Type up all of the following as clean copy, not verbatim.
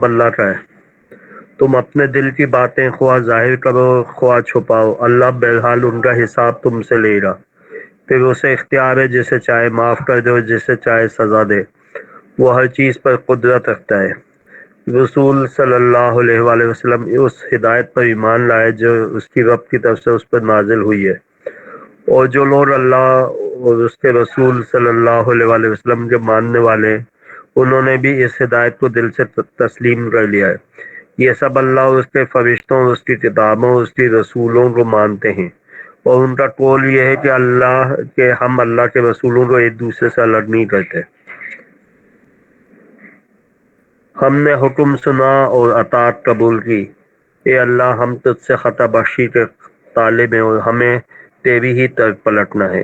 अल्लाह का है। तुम अपने दिल की बातें ख्वाह जाहिर करो ख्वाह छुपाओ, अल्लाह बहरहाल उनका हिसाब तुमसे लेगा। फिर उसे इख्तियार है जिसे चाहे माफ कर दे और जिसे चाहे सजा दे। वो हर चीज पर कुदरत रखता है। रसूल सल्लल्लाहु अलैहि वसल्लम उस हिदायत पर ईमान लाए जो उसकी रब की तरफ से उस पर नाजिल हुई है, और जो लोग अल्लाह और उसके रसूल सल्लल्लाहु अलैहि वसल्लम के मानने वाले, उन्होंने भी इस हिदायत को दिल से तस्लीम कर लिया है। ये सब अल्लाह और उसके फरिश्तों, उसकी किताबों, उसकी रसूलों को मानते हैं, और उनका कौल ये है कि हम अल्लाह के रसूलों को एक दूसरे से अलग नहीं करते। हमने हुक्म सुना और अतात कबूल की। ए अल्लाह, हम तुझसे खता बख्शी के तालिब हैं और हमें तेरी ही तरफ पलटना है।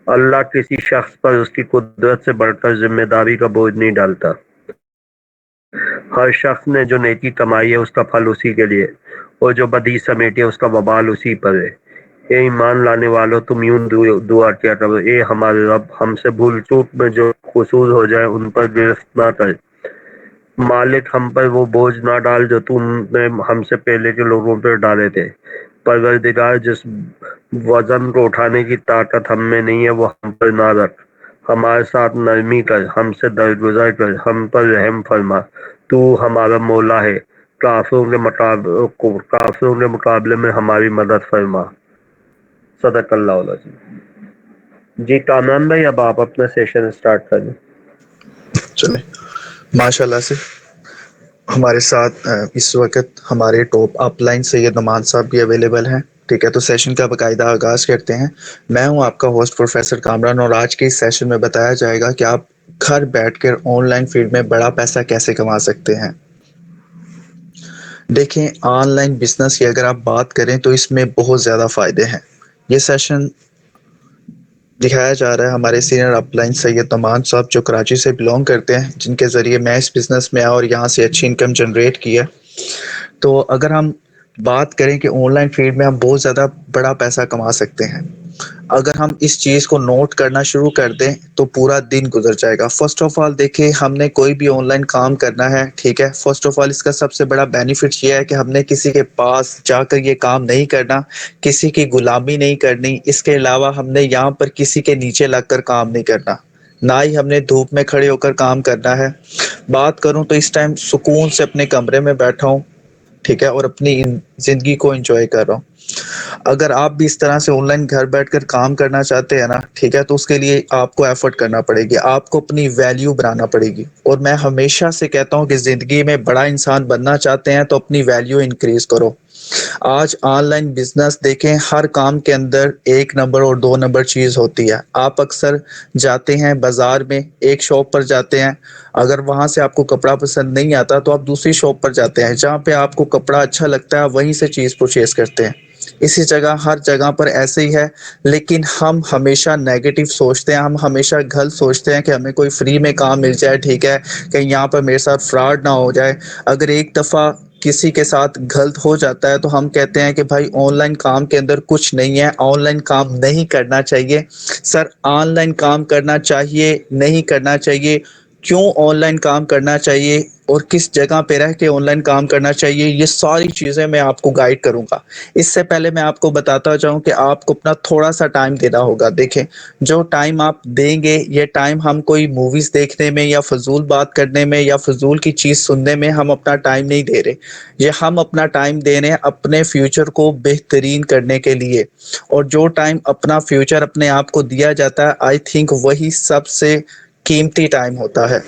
अल्लाह किसी शख्स पर उसकी कुदरत से बढ़कर जिम्मेदारी का बोझ नहीं डालता। हर शख्स ने जो नेकी कमाई है उसका फल उसी के लिए, और जो बदी समेटी है उसका वबाल उसी पर है। ए ईमान लाने वालों, तुम यूं दुआ किया करो, ए हमारे रब, हमसे भूल चूक में जो कसूर हो जाए उन पर गिरफ्त ना कर। मालिक, हम पर वो बोझ ना डाल जो तुमने हमसे पहले के लोगों पर डाले थे। परवरदिगार, जिस वजन को उठाने की ताकत हम में नहीं है वो हम पर ना रख। हमारे साथ नरमी कर, हमसे दरगुजर कर, हम पर रहम फरमा। तू हमारा मौला है, काफिरों के मुकाबले में हमारी मदद फरमा। सदकल्लाहु अलazim। जी कामरान भाई, अब आप अपना सेशन स्टार्ट करें। चले माशाल्लाह से हमारे साथ इस वक्त हमारे टॉप अपलाइन सैयद नमान साहब भी अवेलेबल हैं। ठीक है, तो सेशन का बाकायदा आगाज करते हैं। मैं हूं आपका होस्ट प्रोफेसर कामरान, और आज के इस सेशन में बताया जाएगा कि आप घर बैठकर ऑनलाइन फील्ड में बड़ा पैसा कैसे कमा सकते हैं। देखें, ऑनलाइन बिजनेस की अगर आप बात करें तो इसमें बहुत ज़्यादा फ़ायदे हैं। ये सेशन दिखाया जा रहा है हमारे सीनियर अपलाइन सैयद नमान साहब, जो कराची से बिलोंग करते हैं, जिनके ज़रिए मैं इस बिज़नेस में आया और यहाँ से अच्छी इनकम जनरेट की है। तो अगर हम बात करें कि ऑनलाइन फील्ड में हम बहुत ज़्यादा बड़ा पैसा कमा सकते हैं, अगर हम इस चीज़ को नोट करना शुरू कर दें तो पूरा दिन गुजर जाएगा। फर्स्ट ऑफ ऑल देखिए, हमने कोई भी ऑनलाइन काम करना है, ठीक है, फर्स्ट ऑफ ऑल इसका सबसे बड़ा बेनिफिट ये है कि हमने किसी के पास जाकर ये काम नहीं करना, किसी की गुलामी नहीं करनी। इसके अलावा हमने यहाँ पर किसी के नीचे लगकर काम नहीं करना, ना ही हमने धूप में खड़े होकर काम करना है। बात करूँ तो इस टाइम सुकून से अपने कमरे में बैठा हूँ, ठीक है, और अपनी ज़िंदगी को एंजॉय कर रहा हूँ। अगर आप भी इस तरह से ऑनलाइन घर बैठकर काम करना चाहते हैं ना, ठीक है, तो उसके लिए आपको एफर्ट करना पड़ेगी, आपको अपनी वैल्यू बनाना पड़ेगी। और मैं हमेशा से कहता हूँ कि ज़िंदगी में बड़ा इंसान बनना चाहते हैं तो अपनी वैल्यू इंक्रीज करो। आज ऑनलाइन बिजनेस देखें, हर काम के अंदर एक नंबर और दो नंबर चीज़ होती है। आप अक्सर जाते हैं बाजार में, एक शॉप पर जाते हैं, अगर वहां से आपको कपड़ा पसंद नहीं आता तो आप दूसरी शॉप पर जाते हैं, जहां पे आपको कपड़ा अच्छा लगता है वहीं से चीज़ परचेज करते हैं। इसी जगह हर जगह पर ऐसे ही है। लेकिन हम हमेशा नेगेटिव सोचते हैं, हम हमेशा गलत सोचते हैं कि हमें कोई फ्री में काम मिल जाए, ठीक है, कहीं यहाँ पर मेरे साथ फ्रॉड ना हो जाए। अगर एक दफ़ा किसी के साथ गलत हो जाता है तो हम कहते हैं कि भाई ऑनलाइन काम के अंदर कुछ नहीं है, ऑनलाइन काम नहीं करना चाहिए। सर, ऑनलाइन काम करना चाहिए, नहीं करना चाहिए, क्यों ऑनलाइन काम करना चाहिए और किस जगह पे रह के ऑनलाइन काम करना चाहिए, ये सारी चीज़ें मैं आपको गाइड करूंगा। इससे पहले मैं आपको बताता जाऊं कि आपको अपना थोड़ा सा टाइम देना होगा। देखें, जो टाइम आप देंगे, ये टाइम हम कोई मूवीज़ देखने में या फजूल बात करने में या फजूल की चीज़ सुनने में हम अपना टाइम नहीं दे रहे। ये हम अपना टाइम दे रहे हैं अपने फ्यूचर को बेहतरीन करने के लिए। और जो टाइम अपना फ्यूचर अपने आप को दिया जाता है, आई थिंक वही सबसे कीमती टाइम होता है।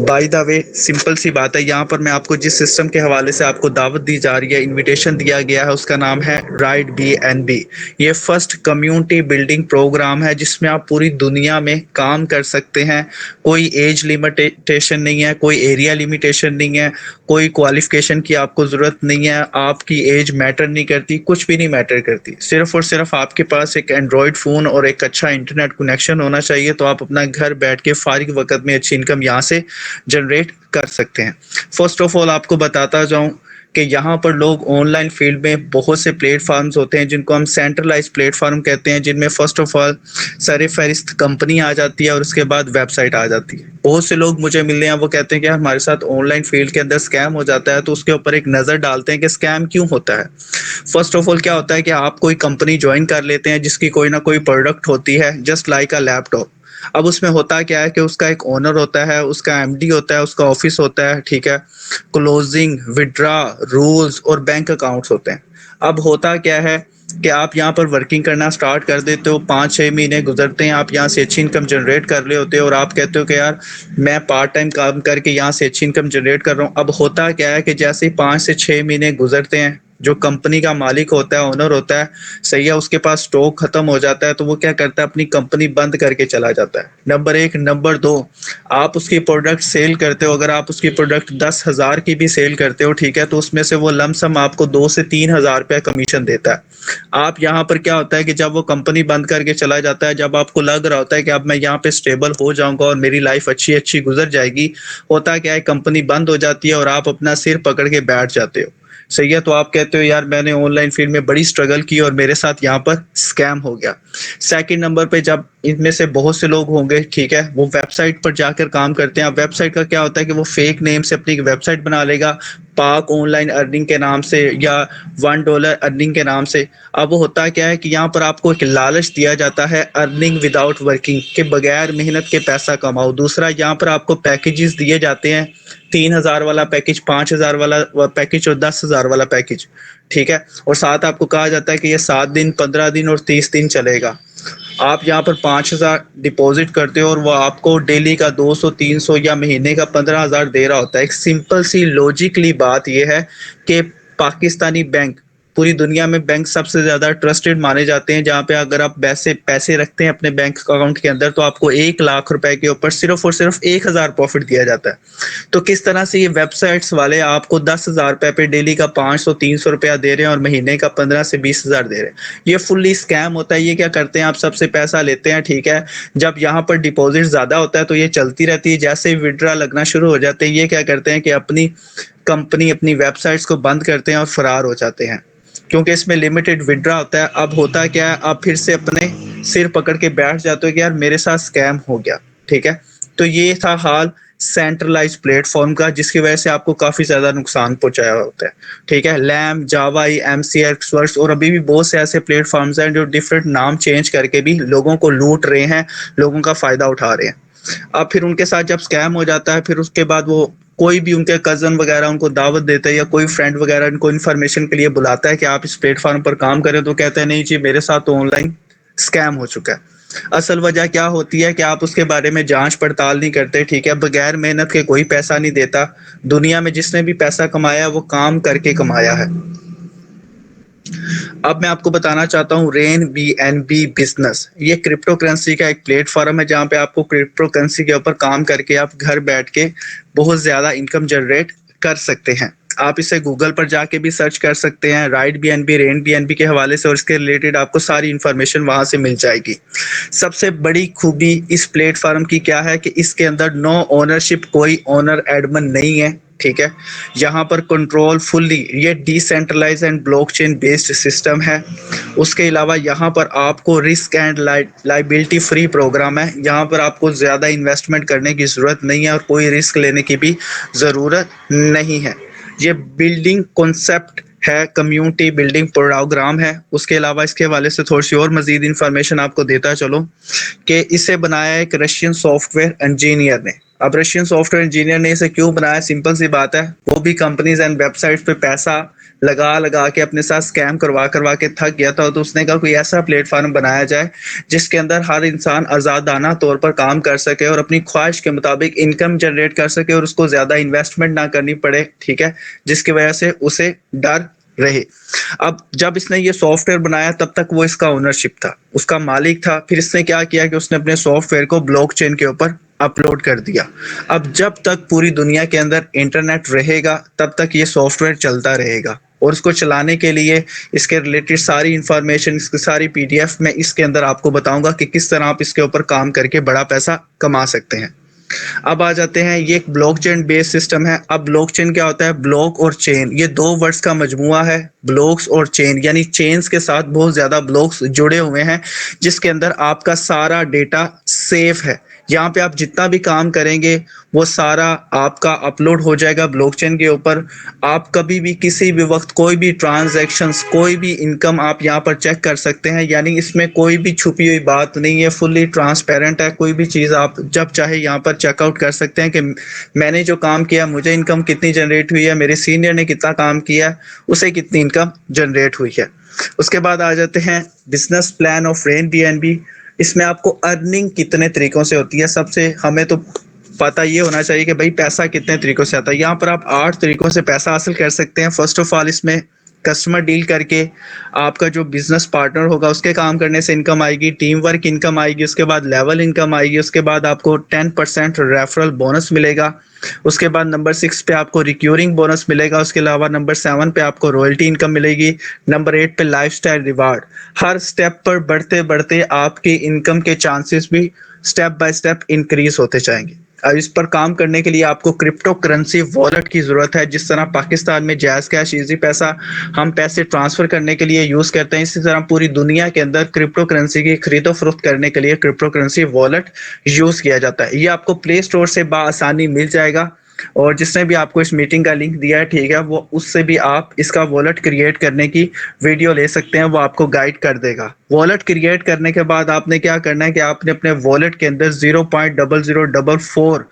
बाय द वे, सिंपल सी बात है, यहाँ पर मैं आपको जिस सिस्टम के हवाले से आपको दावत दी जा रही है, इनविटेशन दिया गया है, उसका नाम है राइट बी एन बी। ये फर्स्ट कम्युनिटी बिल्डिंग प्रोग्राम है जिसमें आप पूरी दुनिया में काम कर सकते हैं। कोई एज लिमिटेशन नहीं है, कोई एरिया लिमिटेशन नहीं है, कोई क्वालिफिकेशन की आपको ज़रूरत नहीं है, आपकी एज मैटर नहीं करती, कुछ भी नहीं मैटर करती। सिर्फ और सिर्फ आपके पास एक एंड्रॉयड फ़ोन और एक अच्छा इंटरनेट कनेक्शन होना चाहिए, तो आप अपना घर बैठ के फारिग वक्त में अच्छी इनकम यहाँ से जनरेट कर सकते हैं। फर्स्ट ऑफ ऑल आपको बताता जाऊँ कि यहाँ पर लोग ऑनलाइन फील्ड में बहुत से प्लेटफॉर्म्स होते हैं जिनको हम सेंट्रलाइज प्लेटफॉर्म कहते हैं, जिनमें फर्स्ट ऑफ ऑल सर फहरिस्त कंपनी आ जाती है और उसके बाद वेबसाइट आ जाती है। बहुत से लोग मुझे मिलते हैं, वो कहते हैं कि हमारे साथ ऑनलाइन फील्ड के अंदर स्कैम हो जाता है, तो उसके ऊपर एक नज़र डालते हैं कि स्कैम क्यों होता है। फर्स्ट ऑफ ऑल क्या होता है कि आप कोई कंपनी ज्वाइन कर लेते हैं जिसकी कोई ना कोई प्रोडक्ट होती है, जस्ट लाइक अ लैपटॉप। अब उसमें होता क्या है कि उसका एक ओनर होता है, उसका एमडी होता है, उसका ऑफिस होता है, ठीक है, क्लोजिंग, विड्रा, रूल्स और बैंक अकाउंट्स होते हैं। अब होता क्या है कि आप यहाँ पर वर्किंग करना स्टार्ट कर देते हो, 5-6 महीने गुजरते हैं, आप यहाँ से अच्छी इनकम जनरेट कर रहे होते हो और आप कहते हो कि यार मैं पार्ट टाइम काम करके यहाँ से अच्छी इनकम जनरेट कर रहा हूँ। अब होता क्या है कि जैसे ही 5 से 6 महीने गुजरते हैं, जो कंपनी का मालिक होता है, ओनर होता है, सही है, उसके पास स्टॉक खत्म हो जाता है, तो वो क्या करता है, अपनी कंपनी बंद करके चला जाता है। नंबर एक। नंबर दो, आप उसकी प्रोडक्ट सेल करते हो, अगर आप उसकी प्रोडक्ट 10,000 की भी सेल करते हो, ठीक है, तो उसमें से वो लमसम आपको 2 से 3 हज़ार रुपया कमीशन देता है। आप यहाँ पर क्या होता है कि जब वो कंपनी बंद करके चला जाता है, जब आपको लग रहा होता है कि अब मैं यहाँ पे स्टेबल हो जाऊंगा और मेरी लाइफ अच्छी अच्छी गुजर जाएगी, होता क्या है, कंपनी बंद हो जाती है और आप अपना सिर पकड़ के बैठ जाते हो। सही है, तो आप कहते हो यार मैंने ऑनलाइन फील्ड में बड़ी स्ट्रगल की और मेरे साथ यहाँ पर स्कैम हो गया। सेकंड नंबर पे, जब इनमें से बहुत से लोग होंगे, ठीक है, वो वेबसाइट पर जाकर काम करते हैं। अब वेबसाइट का क्या होता है कि वो फेक नेम से अपनी वेबसाइट बना लेगा, पाक ऑनलाइन अर्निंग के नाम से या $1 अर्निंग के नाम से। अब वो होता क्या है कि यहाँ पर आपको एक लालच दिया जाता है, अर्निंग विदाउट वर्किंग, के बगैर मेहनत के पैसा कमाओ। दूसरा, यहाँ पर आपको पैकेजेस दिए जाते हैं, 3,000 वाला पैकेज, 5,000 वाला पैकेज और 10,000 वाला पैकेज, ठीक है, और साथ आपको कहा जाता है कि ये 7 दिन, 15 दिन और 30 दिन चलेगा। आप यहाँ पर 5,000 डिपॉजिट करते हो और वो आपको डेली का 200-300 या महीने का 15,000 दे रहा होता है। एक सिंपल सी लॉजिकली बात यह है कि पाकिस्तानी बैंक, पूरी दुनिया में बैंक सबसे ज़्यादा ट्रस्टेड माने जाते हैं, जहाँ पे अगर आप पैसे पैसे रखते हैं अपने बैंक अकाउंट के अंदर, तो आपको 1 लाख रुपए के ऊपर सिर्फ और सिर्फ 1,000 प्रॉफिट दिया जाता है। तो किस तरह से ये वेबसाइट्स वाले आपको 10,000 रुपए पे डेली का 500-300 रुपया दे रहे हैं और महीने का 15 से 20 हज़ार दे रहे हैं। ये फुल्ली स्कैम होता है। ये क्या करते हैं, आप सबसे पैसा लेते हैं, ठीक है, जब यहाँ पर डिपॉजिट ज़्यादा होता है तो ये चलती रहती है, जैसे ही विड्रा लगना शुरू हो जाते हैं, ये क्या करते हैं कि अपनी कंपनी, अपनी वेबसाइट्स को बंद करते हैं और फरार हो जाते हैं, क्योंकि इसमें लिमिटेड विड्रा होता है। अब होता क्या है, आप फिर से अपने सिर पकड़ के बैठ जाते हो कि यार मेरे साथ स्कैम हो गया, ठीक है। तो ये था हाल सेंट्रलाइज प्लेटफॉर्म का, जिसकी वजह से आपको काफ़ी ज़्यादा नुकसान पहुंचाया होता है, ठीक है। लैम, जावा, एमसीएक्स वर्क्स और अभी भी बहुत से ऐसे प्लेटफॉर्म्स हैं जो डिफरेंट नाम चेंज करके भी लोगों को लूट रहे हैं, लोगों का फ़ायदा उठा रहे हैं। अब फिर उनके साथ जब स्कैम हो जाता है, फिर उसके बाद वो कोई भी उनके कज़न वगैरह उनको दावत देता है या कोई फ्रेंड वगैरह इनको इन्फॉर्मेशन के लिए बुलाता है कि आप इस प्लेटफॉर्म पर काम करें, तो कहते हैं नहीं जी मेरे साथ तो ऑनलाइन स्कैम हो चुका है। असल वजह क्या होती है कि आप उसके बारे में जांच पड़ताल नहीं करते, ठीक है, बगैर मेहनत के कोई पैसा नहीं देता। दुनिया में जिसने भी पैसा कमाया वो काम करके कमाया है। अब मैं आपको बताना चाहता हूँ रेन बीएनबी बिजनेस। ये क्रिप्टो करेंसी का एक प्लेटफॉर्म है जहाँ पे आपको क्रिप्टो करेंसी के ऊपर काम करके आप घर बैठ के बहुत ज़्यादा इनकम जनरेट कर सकते हैं। आप इसे गूगल पर जाके भी सर्च कर सकते हैं, राइट बीएनबी, रेन बीएनबी के हवाले से, और इसके रिलेटेड आपको सारी इन्फॉर्मेशन वहाँ से मिल जाएगी। सबसे बड़ी खूबी इस प्लेटफॉर्म की क्या है कि इसके अंदर नो ओनरशिप, कोई ओनर एडमन नहीं है, ठीक है। यहाँ पर कंट्रोल फुल्ली, ये decentralize and blockchain based system है। उसके अलावा यहाँ पर आपको risk and liability free program है। यहाँ पर आपको ज़्यादा इन्वेस्टमेंट करने की ज़रूरत नहीं है और कोई रिस्क लेने की भी ज़रूरत नहीं है। ये बिल्डिंग कॉन्सेप्ट है, कम्युनिटी बिल्डिंग प्रोग्राम है। उसके अलावा इसके हवाले से थोड़ी सी और मजीद इन्फॉर्मेशन आपको देता चलो कि इसे बनाया एक रशियन सॉफ्टवेयर इंजीनियर ने। अब रशियन सॉफ्टवेयर इंजीनियर ने इसे क्यों बनाया, सिंपल सी बात है, वो भी कंपनीज एंड वेबसाइट्स पे पैसा लगा लगा के अपने साथ स्कैम करवा करवा के थक गया था, तो उसने कहा कोई ऐसा प्लेटफॉर्म बनाया जाए जिसके अंदर हर इंसान आज़ादाना तौर पर काम कर सके और अपनी ख्वाहिश के मुताबिक इनकम जनरेट कर सके और उसको ज़्यादा इन्वेस्टमेंट ना करनी पड़े, ठीक है, जिसकी वजह से उसे डर रहे। अब जब इसने ये सॉफ्टवेयर बनाया तब तक वो इसका ओनरशिप था, उसका मालिक था। फिर इसने क्या किया कि उसने अपने सॉफ्टवेयर को ब्लॉकचेन के ऊपर अपलोड कर दिया। अब जब तक पूरी दुनिया के अंदर इंटरनेट रहेगा तब तक ये सॉफ्टवेयर चलता रहेगा, और इसको चलाने के लिए इसके रिलेटेड सारी इंफॉर्मेशन, इसकी सारी पीडीएफ में इसके अंदर आपको बताऊंगा कि किस तरह आप इसके ऊपर काम करके बड़ा पैसा कमा सकते हैं। अब आ जाते हैं, ये एक ब्लॉकचेन बेस्ड सिस्टम है। अब ब्लॉकचेन क्या होता है? ब्लॉक और चेन, ये दो वर्ड्स का मजमुआ है। ब्लॉक्स और चेन यानी चेन्स के साथ बहुत ज्यादा ब्लॉक्स जुड़े हुए हैं, जिसके अंदर आपका सारा डेटा सेफ है। यहाँ पे आप जितना भी काम करेंगे वो सारा आपका अपलोड हो जाएगा ब्लॉकचेन के ऊपर। आप कभी भी किसी भी वक्त कोई भी ट्रांजैक्शंस, कोई भी इनकम आप यहाँ पर चेक कर सकते हैं, यानी इसमें कोई भी छुपी हुई बात नहीं है, फुल्ली ट्रांसपेरेंट है। कोई भी चीज़ आप जब चाहे यहाँ पर चेकआउट कर सकते हैं कि मैंने जो काम किया मुझे इनकम कितनी जनरेट हुई है, मेरे सीनियर ने कितना काम किया है उसे कितनी इनकम जनरेट हुई है। उसके बाद आ जाते हैं business plan of rain BNB. इसमें आपको अर्निंग कितने तरीकों से होती है, सबसे हमें तो पता ये होना चाहिए कि भाई पैसा कितने तरीकों से आता है। यहाँ पर आप 8 तरीकों से पैसा हासिल कर सकते हैं। फर्स्ट ऑफ ऑल इसमें कस्टमर डील करके आपका जो बिजनेस पार्टनर होगा उसके काम करने से इनकम आएगी, टीम वर्क इनकम आएगी, उसके बाद लेवल इनकम आएगी, उसके बाद आपको 10% रेफरल बोनस मिलेगा, उसके बाद नंबर 6 पे आपको रिक्यूरिंग बोनस मिलेगा, उसके अलावा नंबर 7 पे आपको रॉयल्टी इनकम मिलेगी, नंबर 8 पे लाइफस्टाइल रिवार्ड। हर स्टेप पर बढ़ते बढ़ते आपकी इनकम के चांसेस भी स्टेप बाय स्टेप इंक्रीज होते जाएंगे। अब इस पर काम करने के लिए आपको क्रिप्टो करेंसी वॉलेट की जरूरत है। जिस तरह पाकिस्तान में जैज़ कैश इजी पैसा हम पैसे ट्रांसफर करने के लिए यूज करते हैं, इसी तरह पूरी दुनिया के अंदर क्रिप्टो करेंसी की खरीदो फरोख्त करने के लिए क्रिप्टो करेंसी वॉलेट यूज किया जाता है। ये आपको प्ले स्टोर से बआसानी मिल जाएगा, और जिसने भी आपको इस मीटिंग का लिंक दिया है, ठीक है, वो उससे भी आप इसका वॉलेट क्रिएट करने की वीडियो ले सकते हैं, वो आपको गाइड कर देगा। वॉलेट क्रिएट करने के बाद आपने क्या करना है कि आपने अपने वॉलेट के अंदर 0.0044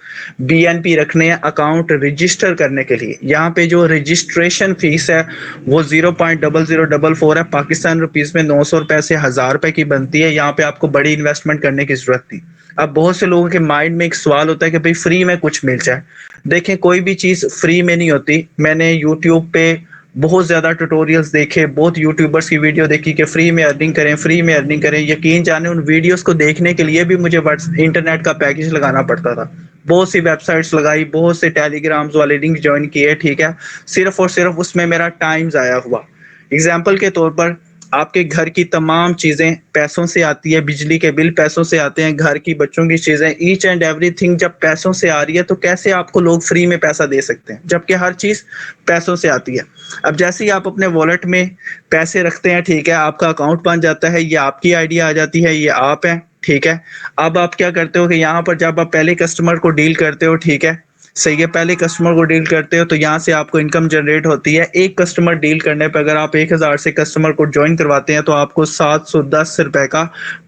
बीएनपी रखने हैं अकाउंट रजिस्टर करने के लिए। यहाँ पे जो रजिस्ट्रेशन फीस है वो 0.0044 है, पाकिस्तान रुपीज में 900 रुपए से 1000 रुपए की बनती है। यहाँ पे आपको बड़ी इन्वेस्टमेंट करने की जरूरत नहीं। अब बहुत से लोगों के माइंड में एक सवाल होता है कि भाई फ्री में कुछ मिल जाए। देखें, कोई भी चीज फ्री में नहीं होती। मैंने यूट्यूब पे बहुत ज्यादा ट्यूटोरियल्स देखे, बहुत यूट्यूबर्स की वीडियो देखी कि फ्री में अर्निंग करें, फ्री में अर्निंग करें। यकीन जाने उन वीडियोस को देखने के लिए भी मुझे इंटरनेट का पैकेज लगाना पड़ता था। बहुत सी वेबसाइट्स लगाई, बहुत से टेलीग्राम्स वाले लिंक ज्वाइन किए, ठीक है, सिर्फ और सिर्फ उसमें मेरा टाइम जाया हुआ। एग्जाम्पल के तौर पर आपके घर की तमाम चीजें पैसों से आती है, बिजली के बिल पैसों से आते हैं, घर की बच्चों की चीजें, ईच एंड एवरीथिंग जब पैसों से आ रही है तो कैसे आपको लोग फ्री में पैसा दे सकते हैं, जबकि हर चीज पैसों से आती है। अब जैसे ही आप अपने वॉलेट में पैसे रखते हैं, ठीक है, आपका अकाउंट बन जाता है, ये आपकी आइडिया आ जाती है, ये आप है, ठीक है। अब आप क्या करते हो कि यहाँ पर जब आप पहले कस्टमर को डील करते हो, ठीक है, सही है, पहले कस्टमर को डील करते हो तो यहाँ से आपको इनकम जनरेट होती है। एक कस्टमर डील करने पर अगर आप 1000 से कस्टमर को ज्वाइन करवाते हैं तो आपको 710 रुपए का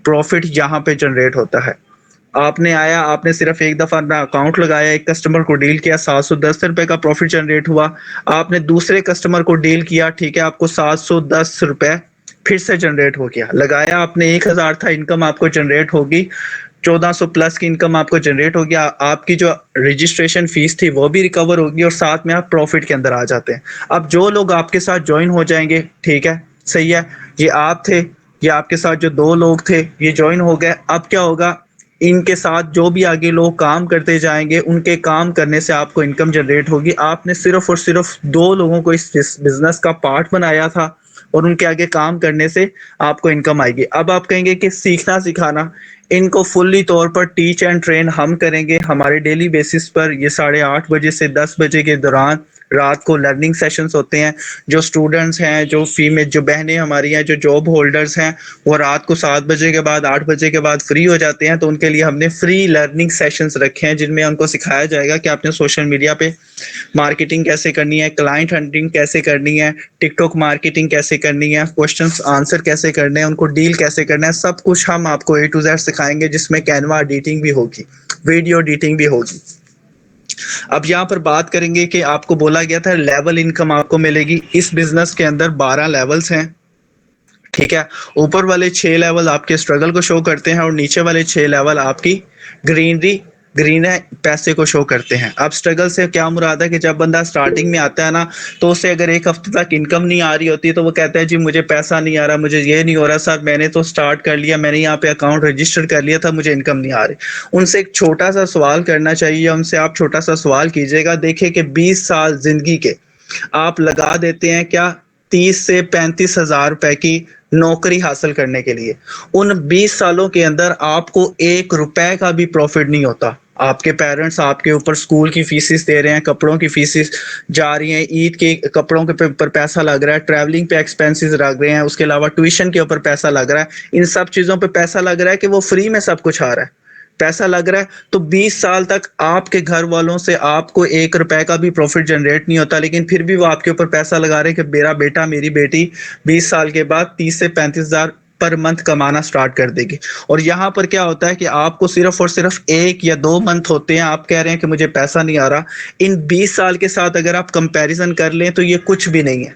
प्रॉफिट यहाँ पे जनरेट होता है। आपने आया, आपने सिर्फ एक दफा अपना अकाउंट लगाया, एक कस्टमर को डील किया, 710 रुपए का प्रॉफिट जनरेट हुआ। आपने दूसरे कस्टमर को डील किया, ठीक है, आपको 710 रुपए फिर से जनरेट हो गया। लगाया आपने 1000 था, इनकम आपको जनरेट होगी 1400 प्लस की इनकम आपको जनरेट हो गया। आपकी जो रजिस्ट्रेशन फीस थी वो भी रिकवर होगी और साथ में आप प्रॉफिट के अंदर आ जाते हैं। अब जो लोग आपके साथ ज्वाइन हो जाएंगे, ठीक है, सही है, ये आप थे, ये आपके साथ जो दो लोग थे ये ज्वाइन हो गए। अब क्या होगा, इनके साथ जो भी आगे लोग काम करते जाएंगे उनके काम करने से आपको इनकम जनरेट होगी। आपने सिर्फ और सिर्फ दो लोगों को इस बिजनेस का पार्ट बनाया था और उनके आगे काम करने से आपको इनकम आएगी। अब आप कहेंगे कि सीखना सिखाना, इनको फुल्ली तौर पर टीच एंड ट्रेन हम करेंगे हमारे डेली बेसिस पर। ये 8:30 बजे से 10 बजे के दौरान रात को लर्निंग सेशंस होते हैं। जो स्टूडेंट्स हैं, जो फीमेल, जो बहनें हमारी हैं, जो जॉब होल्डर्स हैं, वो रात को 7 बजे के बाद, 8 बजे के बाद फ्री हो जाते हैं, तो उनके लिए हमने फ्री लर्निंग सेशंस रखे हैं जिनमें उनको सिखाया जाएगा कि आपने सोशल मीडिया पे मार्केटिंग कैसे करनी है, क्लाइंट हंटिंग कैसे करनी है, टिकटॉक मार्केटिंग कैसे करनी है, क्वेश्चंस आंसर कैसे करने हैं, उनको डील कैसे करना है, सब कुछ हम आपको A to Z सिखाएंगे, जिसमें कैनवा एडिटिंग भी होगी, वीडियो एडिटिंग भी होगी। अब यहाँ पर बात करेंगे कि आपको बोला गया था लेवल इनकम आपको मिलेगी। इस बिजनेस के अंदर 12 लेवल्स हैं, ठीक है। ऊपर वाले 6 लेवल आपके स्ट्रगल को शो करते हैं और नीचे वाले 6 लेवल आपकी ग्रीनरी, ग्रीन है, पैसे को शो करते हैं। अब स्ट्रगल से क्या मुराद है कि जब बंदा स्टार्टिंग में आता है ना, तो उसे अगर एक हफ्ते तक इनकम नहीं आ रही होती तो वो कहता है जी मुझे पैसा नहीं आ रहा, मुझे ये नहीं हो रहा सर, मैंने तो स्टार्ट कर लिया, मैंने यहाँ पे अकाउंट रजिस्टर कर लिया था, मुझे इनकम नहीं आ रही। उनसे एक छोटा सा सवाल करना चाहिए, उनसे आप छोटा सा सवाल कीजिएगा, देखिए कि 20 साल जिंदगी के आप लगा देते हैं क्या 30 से 35 हजार रुपए की नौकरी हासिल करने के लिए। उन 20 सालों के अंदर आपको 1 रुपए का भी प्रॉफिट नहीं होता। आपके पेरेंट्स आपके ऊपर स्कूल की फीसिस दे रहे हैं, कपड़ों की फीसिस जा रही हैं, ईद के कपड़ों के ऊपर पैसा लग रहा है, ट्रैवलिंग पे एक्सपेंसेस लग रहे हैं, उसके अलावा ट्यूशन के ऊपर पैसा लग रहा है, इन सब चीज़ों पे पैसा लग रहा है कि वो फ्री में सब कुछ आ रहा है, पैसा लग रहा है। तो 20 साल तक आपके घर वालों से आपको 1 रुपए का भी प्रॉफिट जनरेट नहीं होता, लेकिन फिर भी वो आपके ऊपर पैसा लगा रहे हैं कि मेरा बेटा मेरी बेटी 20 साल के बाद 30 से 35 हज़ार पर मंथ कमाना स्टार्ट कर देगी। और यहाँ पर क्या होता है कि आपको सिर्फ और सिर्फ 1 या 2 मंथ होते हैं, आप कह रहे हैं कि मुझे पैसा नहीं आ रहा। इन 20 साल के साथ अगर आप कंपैरिजन कर लें तो ये कुछ भी नहीं है,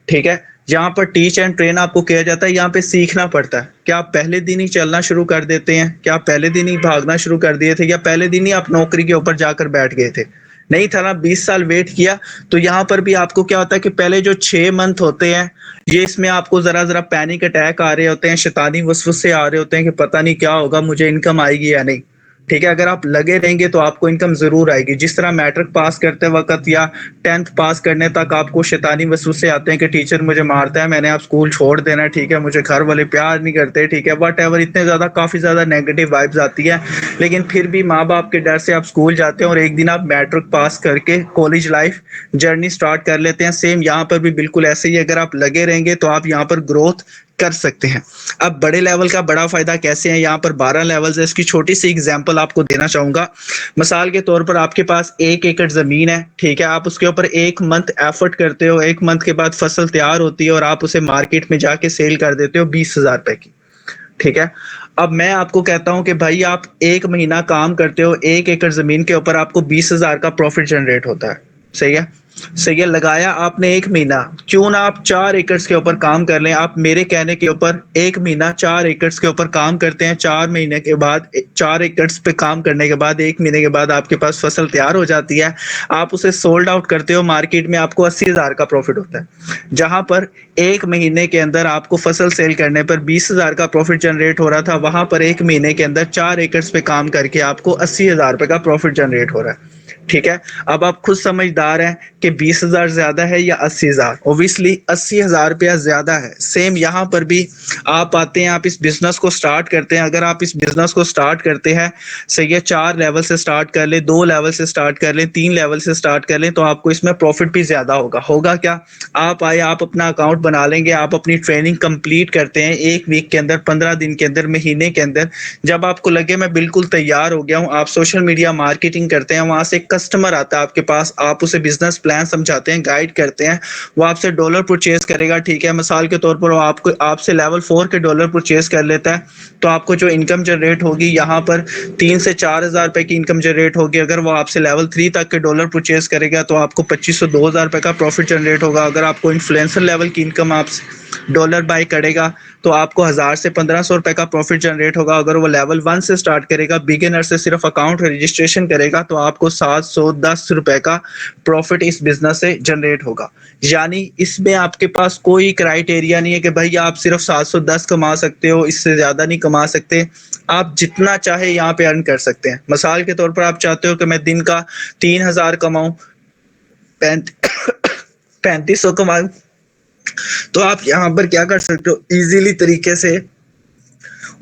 ठीक है। जहाँ पर टीच एंड ट्रेन आपको किया जाता है, यहाँ पे सीखना पड़ता है। क्या आप पहले दिन ही चलना शुरू कर देते हैं? क्या आप पहले दिन ही भागना शुरू कर दिए थे? या पहले दिन ही आप नौकरी के ऊपर जाकर बैठ गए थे? नहीं था ना, 20 साल वेट किया। तो यहाँ पर भी आपको क्या होता है कि पहले जो 6 मंथ होते हैं, ये इसमें आपको जरा जरा पैनिक अटैक आ रहे होते हैं, शैतानी वसवसे आ रहे होते हैं कि पता नहीं क्या होगा, मुझे इनकम आएगी या नहीं। ठीक है, अगर आप लगे रहेंगे तो आपको इनकम जरूर आएगी। जिस तरह मैट्रिक पास करते वक्त या 10th पास करने तक आपको शैतानी वसवसे आते हैं कि टीचर मुझे मारता है, मैंने आप स्कूल छोड़ देना है, ठीक है, मुझे घर वाले प्यार नहीं करते, ठीक है, वट एवर, इतने ज्यादा काफी ज्यादा नेगेटिव वाइब्स आती है। लेकिन फिर भी माँ बाप के डर से आप स्कूल जाते हैं और एक दिन आप मैट्रिक पास करके कॉलेज लाइफ जर्नी स्टार्ट कर लेते हैं। सेम यहाँ पर भी बिल्कुल ऐसे ही, अगर आप लगे रहेंगे तो आप यहाँ पर ग्रोथ कर सकते हैं। अब बड़े लेवल का बड़ा फायदा कैसे है, यहाँ पर 12 लेवल्स है। इसकी छोटी सी एग्जांपल आपको देना चाहूंगा। मिसाल के तौर पर आपके पास 1 एकड़ जमीन है, ठीक है, आप उसके ऊपर 1 मंथ एफर्ट करते हो, 1 मंथ के बाद फसल तैयार होती है और आप उसे मार्केट में जाके सेल कर देते हो 20,000 रुपए की, ठीक है। अब मैं आपको कहता हूं कि भाई आप 1 महीना काम करते हो, 1 एकड़ जमीन के ऊपर आपको 20,000 का प्रॉफिट जनरेट होता है, सही है। सही है, लगाया आपने 1 महीना, क्यों ना आप 4 एकड़ के ऊपर काम कर लें। आप मेरे कहने के ऊपर 1 महीना 4 एकड़ के ऊपर काम करते हैं, 4 महीने के बाद 4 एकड़ पे काम करने के बाद 1 महीने के बाद आपके पास फसल तैयार हो जाती है, आप उसे सोल्ड आउट करते हो मार्केट में, आपको 80,000 का प्रॉफिट होता है। जहां पर 1 महीने के अंदर आपको फसल सेल करने पर 20,000 का प्रॉफिट जनरेट हो रहा था, वहां पर 1 महीने के अंदर 4 एकड़ पे काम करके आपको 80,000 रुपए का प्रॉफिट जनरेट हो रहा है, ठीक है। अब आप खुद समझदार हैं कि 20,000 ज्यादा है या 80,000। ओबियसली 80,000 रुपया ज्यादा है। सेम यहाँ पर भी आप आते हैं, आप इस बिजनेस को स्टार्ट करते हैं। अगर आप इस बिजनेस को स्टार्ट करते हैं, सही है, 4 लेवल से स्टार्ट कर ले, 2 लेवल से स्टार्ट कर ले, 3 लेवल से स्टार्ट कर ले, तो आपको इसमें प्रॉफिट भी ज्यादा होगा। होगा क्या, आप आए, आप अपना अकाउंट बना लेंगे, आप अपनी ट्रेनिंग कंप्लीट करते हैं 1 वीक के अंदर, 15 दिन के अंदर, महीने के अंदर। जब आपको लगे मैं बिल्कुल तैयार हो गया हूँ, आप सोशल मीडिया मार्केटिंग करते हैं, वहां से कस्टमर आता है आपके पास, आप उसे बिजनेस प्लान समझाते हैं, गाइड करते हैं, वो आपसे डॉलर परचेज करेगा, ठीक है। मिसाल के तौर पर वो आपको आपसे लेवल 4 के डॉलर परचेज कर लेता है, तो आपको जो इनकम जनरेट होगी यहाँ पर 3 से 4 हज़ार रुपए की इनकम जनरेट होगी। अगर वो आपसे लेवल 3 तक के डॉलर परचेज करेगा तो आपको 25 से 2 हज़ार रुपए का प्रॉफिट जनरेट होगा। अगर आपको इन्फ्लुएंसर लेवल की इनकम आपसे डॉलर बाई करेगा तो आपको 1,000 से 1,500 रुपए का प्रॉफिट जनरेट होगा। अगर वो लेवल 1 से स्टार्ट करेगा, बिगिनर से सिर्फ अकाउंट रजिस्ट्रेशन करेगा, तो आपको 710 रुपए का प्रॉफिट इस बिजनेस से जनरेट होगा। यानी इसमें आपके पास कोई क्राइटेरिया नहीं है कि भाई आप सिर्फ 710 कमा सकते हो, इससे ज्यादा नहीं कमा सकते। आप जितना चाहे यहाँ पे अर्न कर सकते हैं। मिसाल के तौर पर आप चाहते हो कि मैं दिन का 3,000 कमाऊं, 3500 कमाऊं, तो आप यहाँ पर क्या कर सकते हो, इजीली तरीके से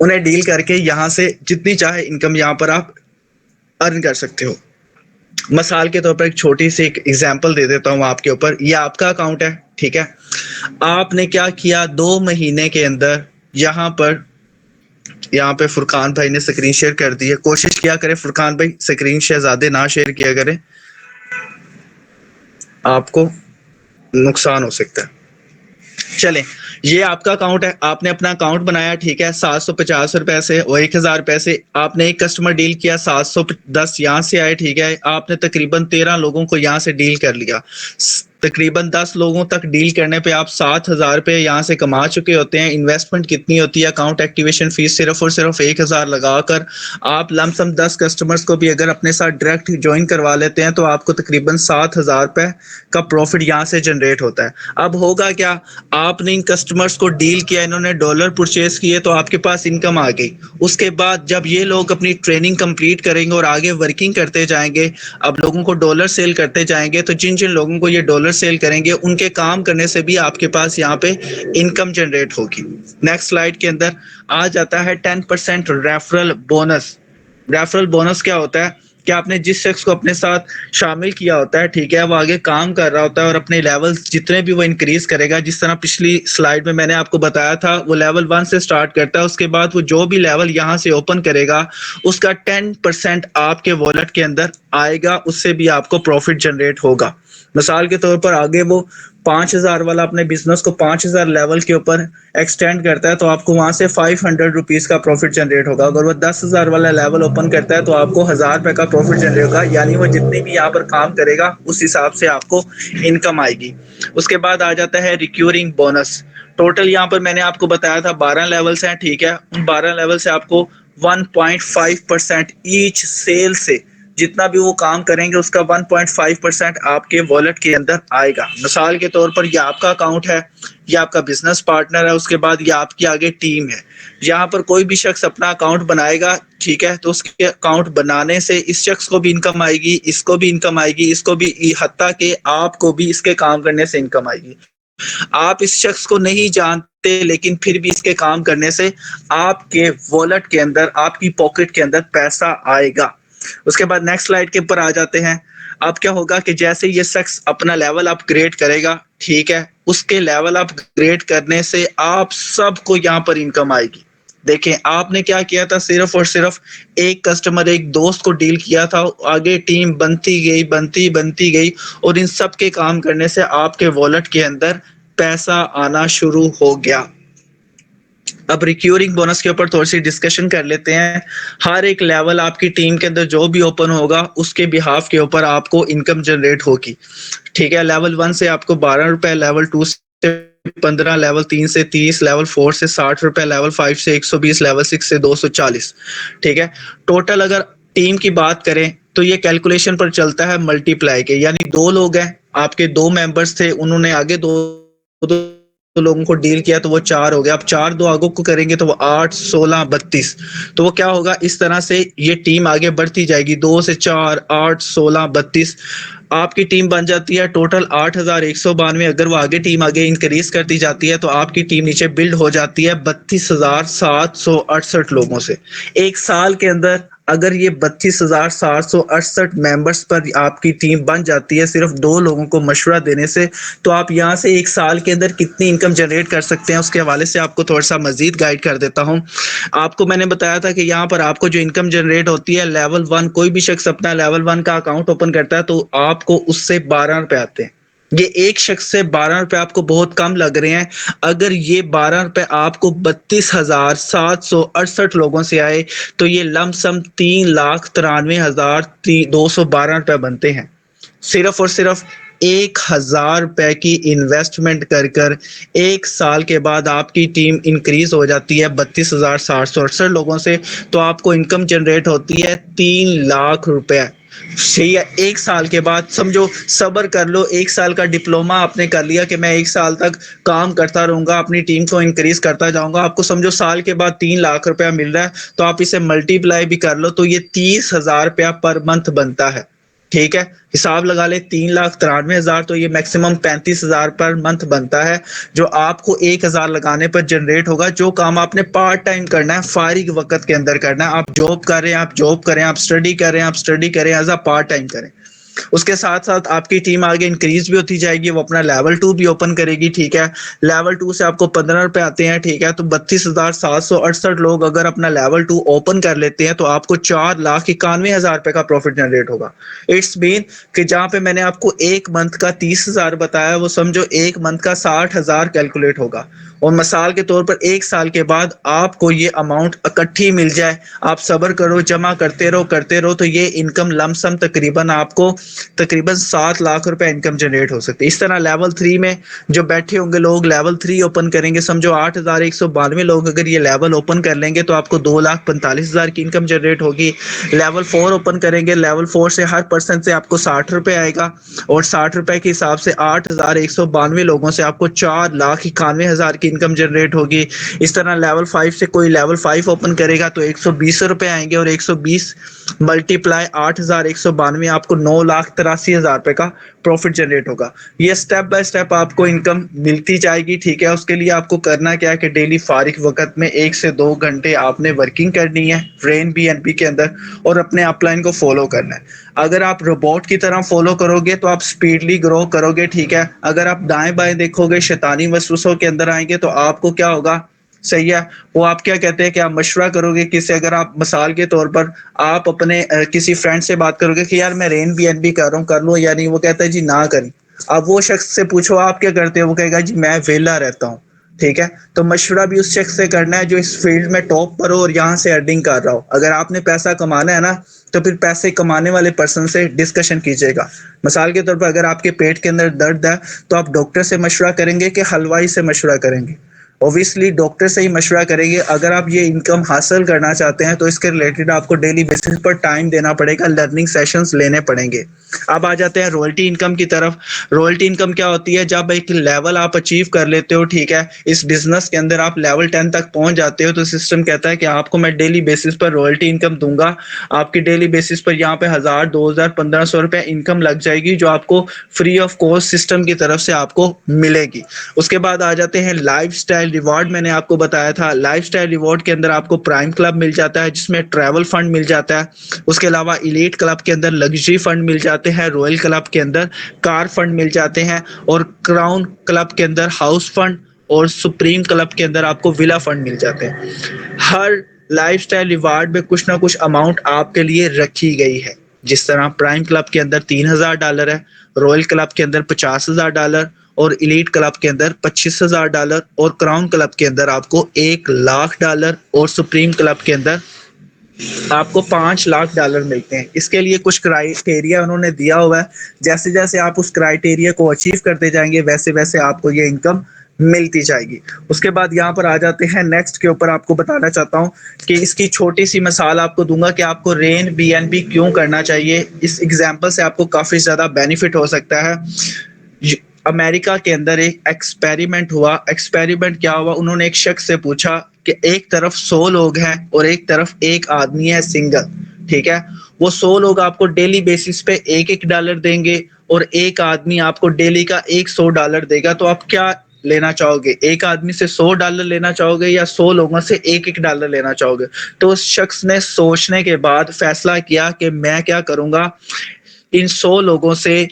उन्हें डील करके यहाँ से जितनी चाहे इनकम यहाँ पर आप अर्न कर सकते हो। मिसाल के तौर पर एक छोटी सी एक एग्जांपल दे देता हूँ आपके ऊपर। ये आपका अकाउंट है, ठीक है। आपने क्या किया, 2 महीने के अंदर यहाँ पे फुरकान भाई ने स्क्रीन शेयर कर दी है। कोशिश किया करें फुरकान भाई स्क्रीन शहजादे ना शेयर किया करें, आपको नुकसान हो सकता है। चलें, ये आपका अकाउंट है, आपने अपना अकाउंट बनाया, ठीक है। 750 रुपए से और 1,000 रुपए से आपने एक कस्टमर डील किया, 710 यहाँ से आए, ठीक है। आपने तकरीबन 13 लोगों को यहाँ से डील कर लिया। तकरीबन 10 लोगों तक डील करने पे आप 7,000 रुपए यहाँ से कमा चुके होते हैं। इन्वेस्टमेंट कितनी होती है, अकाउंट एक्टिवेशन फीस सिर्फ और सिर्फ 1,000 लगाकर आप लमसम 10 कस्टमर्स को भी अगर अपने साथ डायरेक्ट ज्वाइन करवा लेते हैं तो आपको तकरीबन 7,000 रुपए का प्रॉफिट यहाँ से जनरेट होता है। अब होगा क्या, आपने इन कस्टमर्स को डील किया, इन्होंने डॉलर परचेज किए, तो आपके पास इनकम आ गई। उसके बाद जब ये लोग अपनी ट्रेनिंग कंप्लीट करेंगे और आगे वर्किंग करते जाएंगे, अब लोगों को डॉलर सेल करते जाएंगे, तो जिन जिन लोगों को ये डॉलर सेल करेंगे उनके काम करने से भी आपके पास यहाँ पे इनकम जनरेट होगी। नेक्स्ट स्लाइड के अंदर आ जाता है 10% रेफरल बोनस। रेफरल बोनस क्या होता है, कि आपने जिस शख्स को अपने साथ शामिल किया होता है, ठीक है, वो आगे काम कर रहा होता है और अपने लेवल्स जितने भी वो इंक्रीज करेगा, जिस तरह पिछली स्लाइड में मैंने आपको बताया था, वो लेवल 1 से स्टार्ट करता है, उसके बाद वो जो भी लेवल यहाँ से ओपन करेगा उसका 10% आपके वॉलेट के अंदर आएगा, उससे भी आपको प्रॉफिट जनरेट होगा। मिसाल के तौर पर आगे वो 5,000 वाला अपने बिजनेस को 5,000 लेवल के ऊपर एक्सटेंड करता है तो आपको वहां से 500 रुपीज का प्रॉफिट जनरेट होगा। अगर वो 10,000 वाला लेवल ओपन करता है तो आपको 1,000 रुपए का प्रॉफिट जनरेट होगा, यानी वो जितनी भी यहाँ पर काम करेगा उस हिसाब से आपको इनकम आएगी। उसके बाद आ जाता है रिक्यूरिंग बोनस। टोटल यहाँ पर मैंने आपको बताया था 12 लेवल्स हैं, ठीक है, उन 12 लेवल से आपको 1.5% ईच सेल से जितना भी वो काम करेंगे उसका 1.5% आपके वॉलेट के अंदर आएगा। मिसाल के तौर पर ये आपका अकाउंट है, ये आपका बिजनेस पार्टनर है, उसके बाद ये आपकी आगे टीम है। यहाँ पर कोई भी शख्स अपना अकाउंट बनाएगा, ठीक है, तो उसके अकाउंट बनाने से इस शख्स को भी इनकम आएगी, इसको भी इनकम आएगी, इसको भी, हत्ता कि आपको भी इसके काम करने से इनकम आएगी। आप इस शख्स को नहीं जानते लेकिन फिर भी इसके काम करने से आपके वॉलेट के अंदर, आपकी पॉकेट के अंदर पैसा आएगा। उसके बाद नेक्स्ट स्लाइड के ऊपर आ जाते हैं। अब क्या होगा कि जैसे ये शख्स अपना लेवल अपग्रेड करेगा, ठीक है, उसके लेवल अपग्रेड करने से आप सबको यहाँ पर इनकम आएगी। देखें, आपने क्या किया था, सिर्फ और सिर्फ एक कस्टमर, एक दोस्त को डील किया था, आगे टीम बनती गई और इन सब के काम करने से आपके वॉलेट के अंदर पैसा आना शुरू हो गया। अब रिक्यूरिंग बोनस के ऊपर थोड़ी सी डिस्कशन कर लेते हैं। हर एक लेवल आपकी टीम के अंदर जो भी ओपन होगा उसके बिहाफ के ऊपर आपको इनकम जनरेट होगी, ठीक है। लेवल 1 से आपको 12 रुपए, लेवल 2 से 15, लेवल 3 से 30, लेवल 4 से 60 रुपए, लेवल 5 से 120, लेवल 6 से 240, ठीक है। टोटल अगर टीम की बात करें तो ये कैलकुलेशन पर चलता है मल्टीप्लाई के, यानी 2 लोग हैं, आपके 2 मेंबर्स थे, उन्होंने आगे दो लोगों को डील किया तो वो 4 हो गया। अब 4 2 आगों को करेंगे तो वो 8 16 32, तो वो क्या होगा, इस तरह से ये टीम आगे बढ़ती जाएगी, 2 से 4 8 16 32, आपकी टीम बन जाती है टोटल 8,192। अगर वो आगे टीम आगे इंक्रीज करती जाती है तो आपकी टीम नीचे बिल्ड हो जाती है 32,768 लोगों से। एक साल के अंदर अगर ये 32,768 मेंबर्स पर आपकी टीम बन जाती है सिर्फ 2 लोगों को मशवरा देने से, तो आप यहाँ से एक साल के अंदर कितनी इनकम जनरेट कर सकते हैं उसके हवाले से आपको थोड़ा सा मजीद गाइड कर देता हूँ। आपको मैंने बताया था कि यहाँ पर आपको जो इनकम जनरेट होती है लेवल 1, कोई भी शख्स अपना लेवल 1 का अकाउंट ओपन करता है तो आपको उससे 12 रुपए आते हैं। ये एक शख्स से 12 रुपए आपको बहुत कम लग रहे हैं, अगर ये 12 रुपए आपको 32,768 लोगों से आए तो ये लमसम 3,93,212 रुपए बनते हैं। सिर्फ और सिर्फ 1,000 रुपए की इन्वेस्टमेंट कर एक साल के बाद आपकी टीम इंक्रीज हो जाती है 32,768 लोगों से, तो आपको इनकम जनरेट होती है 3,00,000 रुपए। सही है, एक साल के बाद समझो, सब्र कर लो, एक साल का डिप्लोमा आपने कर लिया कि मैं एक साल तक काम करता रहूंगा, अपनी टीम को इंक्रीज करता जाऊंगा, आपको समझो साल के बाद 3,00,000 रुपया मिल रहा है, तो आप इसे मल्टीप्लाई भी कर लो तो ये 30,000 रुपया पर मंथ बनता है, ठीक है। हिसाब लगा ले 3,93,000, तो ये मैक्सिमम 35,000 पर मंथ बनता है जो आपको 1,000 लगाने पर जनरेट होगा। जो काम आपने पार्ट टाइम करना है, फारिग वक्त के अंदर करना है, आप जॉब कर रहे हैं आप जॉब करें, आप स्टडी कर रहे हैं आप स्टडी करें, एज अ पार्ट टाइम करें। उसके साथ साथ आपकी टीम आगे इंक्रीज भी होती जाएगी, वो अपना लेवल 2 भी ओपन करेगी, ठीक है। लेवल 2 से आपको 15 रुपए आते हैं, ठीक है, तो 32,768 लोग अगर अपना लेवल 2 ओपन कर लेते हैं तो आपको 4,91,000 रुपए का प्रॉफिट जनरेट होगा। इट्स मीन कि जहां पे मैंने आपको एक मंथ का 30,000 बताया, वो समझो एक मंथ का 60,000 कैलकुलेट होगा। और मिसाल के तौर पर एक साल के बाद आपको ये अमाउंट इकट्ठी मिल जाए, आप सब्र करो, जमा करते रहो तो ये इनकम लमसम तकरीबन आपको तकरीबन 7 लाख रुपए इनकम जनरेट हो सकती है। इस तरह लेवल 3 में जो बैठे होंगे लोग लेवल 3 ओपन करेंगे, समझो 8,192 लोग अगर ये लेवल ओपन कर लेंगे तो आपको 2,45,000 की इनकम जनरेट होगी। लेवल 4 ओपन करेंगे, लेवल 4 से हर पर्सन से आपको 60 रुपए आएगा और 60 रुपए के हिसाब से 8,192 लोगों से आपको 4,91,000 की इनकम जनरेट होगी। इस तरह लेवल 5 से कोई लेवल 5 ओपन करेगा तो 120 रुपए आएंगे और 120 मल्टीप्लाई 8,192 आपको 9,83,000 रुपए का प्रॉफिट जनरेट होगा। ये स्टेप बाय स्टेप आपको इनकम मिलती जाएगी, ठीक है। उसके लिए आपको करना क्या है कि डेली फारिग वक्त में 1 से 2 घंटे आपने वर्किंग करनी है रेन बीएनबी के अंदर और अपने अपलाइन को फॉलो करना है। अगर आप रोबोट की तरह फॉलो करोगे तो आप स्पीडली ग्रो करोगे, ठीक है। अगर आप दाएं बाएं देखोगे, शैतानी वसवसों के अंदर आएंगे तो आपको क्या होगा, सही है, वो आप क्या कहते हैं कि आप मशवरा करोगे किससे। अगर आप मिसाल के तौर पर आप अपने किसी फ्रेंड से बात करोगे कि यार मैं रेन बीएनबी कर रहा हूँ, कर लो या नहीं, वो कहता है जी ना करें। अब वो शख्स से पूछो आप क्या करते हो, वो कहेगा जी मैं वेला रहता हूँ, ठीक है। तो मशवरा भी उस शख्स से करना है जो इस फील्ड में टॉप पर हो और यहाँ से अर्निंग कर रहा हो। अगर आपने पैसा कमाना है ना, तो फिर पैसे कमाने वाले पर्सन से डिस्कशन कीजिएगा। मिसाल के तौर पर अगर आपके पेट के अंदर दर्द है तो आप डॉक्टर से मशवरा करेंगे कि हलवाई से मशवरा करेंगे। ऑब्वियसली डॉक्टर से ही मशवरा करेंगे। अगर आप ये इनकम हासिल करना चाहते हैं तो इसके रिलेटेड आपको डेली बेसिस पर टाइम देना पड़ेगा, लर्निंग सेशंस लेने पड़ेंगे। अब आ जाते हैं रॉयल्टी इनकम की तरफ। रॉयल्टी इनकम क्या होती है, जब एक लेवल आप अचीव कर लेते हो, ठीक है, इस बिजनेस के अंदर आप लेवल 10 तक पहुंच जाते हो तो सिस्टम कहता है कि आपको मैं डेली बेसिस पर रॉयल्टी इनकम दूंगा। आपकी डेली बेसिस पर यहाँ पे 1000, 2000, 1500 रुपए इनकम लग जाएगी जो आपको फ्री ऑफ कॉस्ट सिस्टम की तरफ से आपको मिलेगी। उसके बाद आ जाते हैं लाइफ स्टाइल रिवॉर्ड। मैंने आपको बताया था लाइफ स्टाइल रिवॉर्ड के अंदर आपको प्राइम क्लब मिल जाता है जिसमें ट्रैवल फंड मिल जाता है। उसके अलावा इलीट क्लब के अंदर लग्जरी फंड मिल जाते हैं, रॉयल क्लब के अंदर कार फंड मिल जाते हैं और क्राउन क्लब के अंदर हाउस फंड और सुप्रीम क्लब के अंदर आपको विला फंड मिल जाते हैं। हर लाइफस्टाइल रिवार्ड में कुछ ना कुछ अमाउंट आपके लिए रखी गई है। जिस तरह प्राइम क्लब के अंदर $3000 है, रॉयल क्लब के अंदर $50000 और इलीट क्लब के अंदर $25000 और क्राउन क्लब के अंदर आपको $1,00,000 और सुप्रीम क्लब के अंदर आपको $5,00,000 मिलते हैं। इसके लिए कुछ क्राइटेरिया उन्होंने दिया हुआ है। जैसे जैसे आप उस क्राइटेरिया को अचीव करते जाएंगे वैसे वैसे आपको ये इनकम मिलती जाएगी। उसके बाद यहाँ पर आ जाते हैं नेक्स्ट के ऊपर। आपको बताना चाहता हूँ कि इसकी छोटी सी मिसाल आपको दूंगा कि आपको रेन बीएनबी क्यों करना चाहिए। इस एग्जाम्पल से आपको काफी ज्यादा बेनिफिट हो सकता है। अमेरिका के अंदर एक एक्सपेरिमेंट हुआ। एक्सपेरिमेंट क्या हुआ, उन्होंने एक शख्स से पूछा कि एक तरफ 100 लोग हैं और एक तरफ एक आदमी है सिंगल, ठीक है। वो 100 लोग आपको डेली बेसिस पे $1-1 देंगे और एक आदमी आपको डेली का $100 देगा। तो आप क्या लेना चाहोगे, एक आदमी से $100 लेना चाहोगे या 100 लोगों से $1-1 लेना चाहोगे। तो उस शख्स ने सोचने के बाद फैसला किया कि मैं क्या करूंगा, इन 100 लोगों से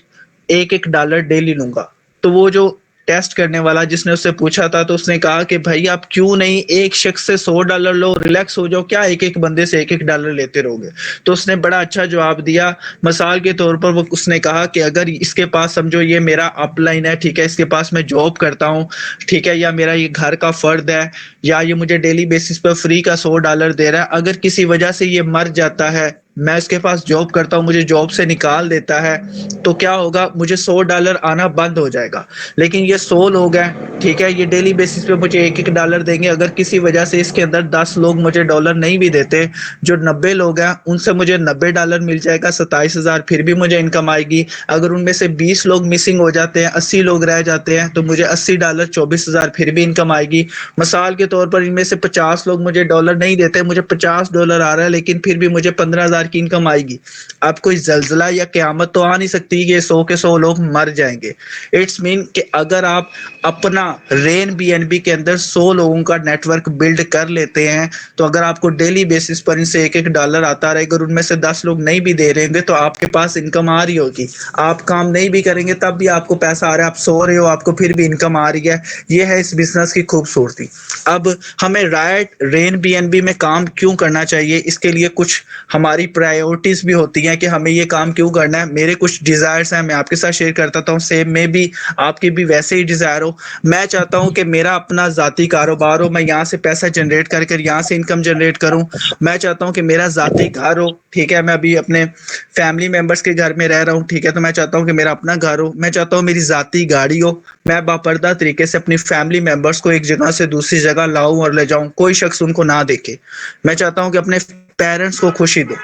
$1-1 डेली लूंगा। तो वो जो टेस्ट करने वाला जिसने उससे पूछा था तो उसने कहा कि भाई आप क्यों नहीं एक शख्स से $100 लो, रिलैक्स हो जाओ, क्या एक एक बंदे से $1-1 लेते रहोगे। तो उसने बड़ा अच्छा जवाब दिया। मिसाल के तौर पर वो उसने कहा कि अगर इसके पास समझो ये मेरा अपलाइन है, ठीक है, इसके पास मैं जॉब करता हूँ, ठीक है, या मेरा ये घर का फर्द है, या ये मुझे डेली बेसिस पर फ्री का $100 दे रहा है। अगर किसी वजह से ये मर जाता है, मैं इसके पास जॉब करता हूँ, मुझे जॉब से निकाल देता है, तो क्या होगा, मुझे $100 आना बंद हो जाएगा। लेकिन ये 100 लोग हैं, ठीक है, ये डेली बेसिस पे मुझे $1-1 देंगे। अगर किसी वजह से इसके अंदर 10 लोग मुझे डॉलर नहीं भी देते, जो 90 लोग हैं उनसे मुझे $90 मिल जाएगा, 27,000 फिर भी मुझे इनकम आएगी। अगर उनमें से 20 लोग मिसिंग हो जाते हैं, 80 लोग रह जाते हैं, तो मुझे $80, 24,000 फिर भी इनकम आएगी। मिसाल के तौर पर इनमें से 50 लोग मुझे डॉलर नहीं देते, मुझे $50 आ रहा है, लेकिन फिर भी मुझे 15,000 की इनकम आएगी। अब कोई जल्जला या क़यामत तो आ नहीं सकती कि 100 के 100 लोग मर जाएंगे। इट्स मीन कि अगर आप अपना रेन बीएनबी के अंदर 100 लोगों का नेटवर्क बिल्ड कर लेते हैं, तो अगर आपको डेली बेसिस पर इनसे $1-1 आता रहेगा और उनमें से 10 लोग नहीं भी दे रहे होंगे तो आपके पास इनकम आ रही होगी। आप काम नहीं भी करेंगे तब भी आपको पैसा आ रहा है, आप सो रहे हो आपको फिर भी इनकम आ रही है। ये है इस बिजनेस की खूबसूरती। अब हमें राइट रेन बीएनबी में काम क्यों करना चाहिए, इसके लिए कुछ हमारी प्रायोरिटीज भी होती हैं कि हमें ये काम क्यों करना है। मेरे कुछ डिजायर्स हैं, मैं आपके साथ शेयर करता हूँ, सेम में भी आपकी भी वैसे ही डिजायर हो। मैं चाहता हूँ कि मेरा अपना जाती कारोबार हो, मैं यहाँ से पैसा जनरेट कर यहाँ से इनकम जनरेट करूँ। मैं चाहता हूँ कि मेरा जाती घर हो, ठीक है, मैं अभी अपने फैमिली मेंबर्स के घर में रह रहा हूँ, ठीक है, तो मैं चाहता हूँ कि मेरा अपना घर हो। मैं चाहता हूँ मेरी जाती गाड़ी हो, मैं बापर्दा तरीके से अपनी फैमिली मेंबर्स को एक जगह से दूसरी जगह लाऊं और ले जाऊं, कोई शख्स उनको ना देखे। मैं चाहता हूं कि अपने पेरेंट्स को खुशी दूं,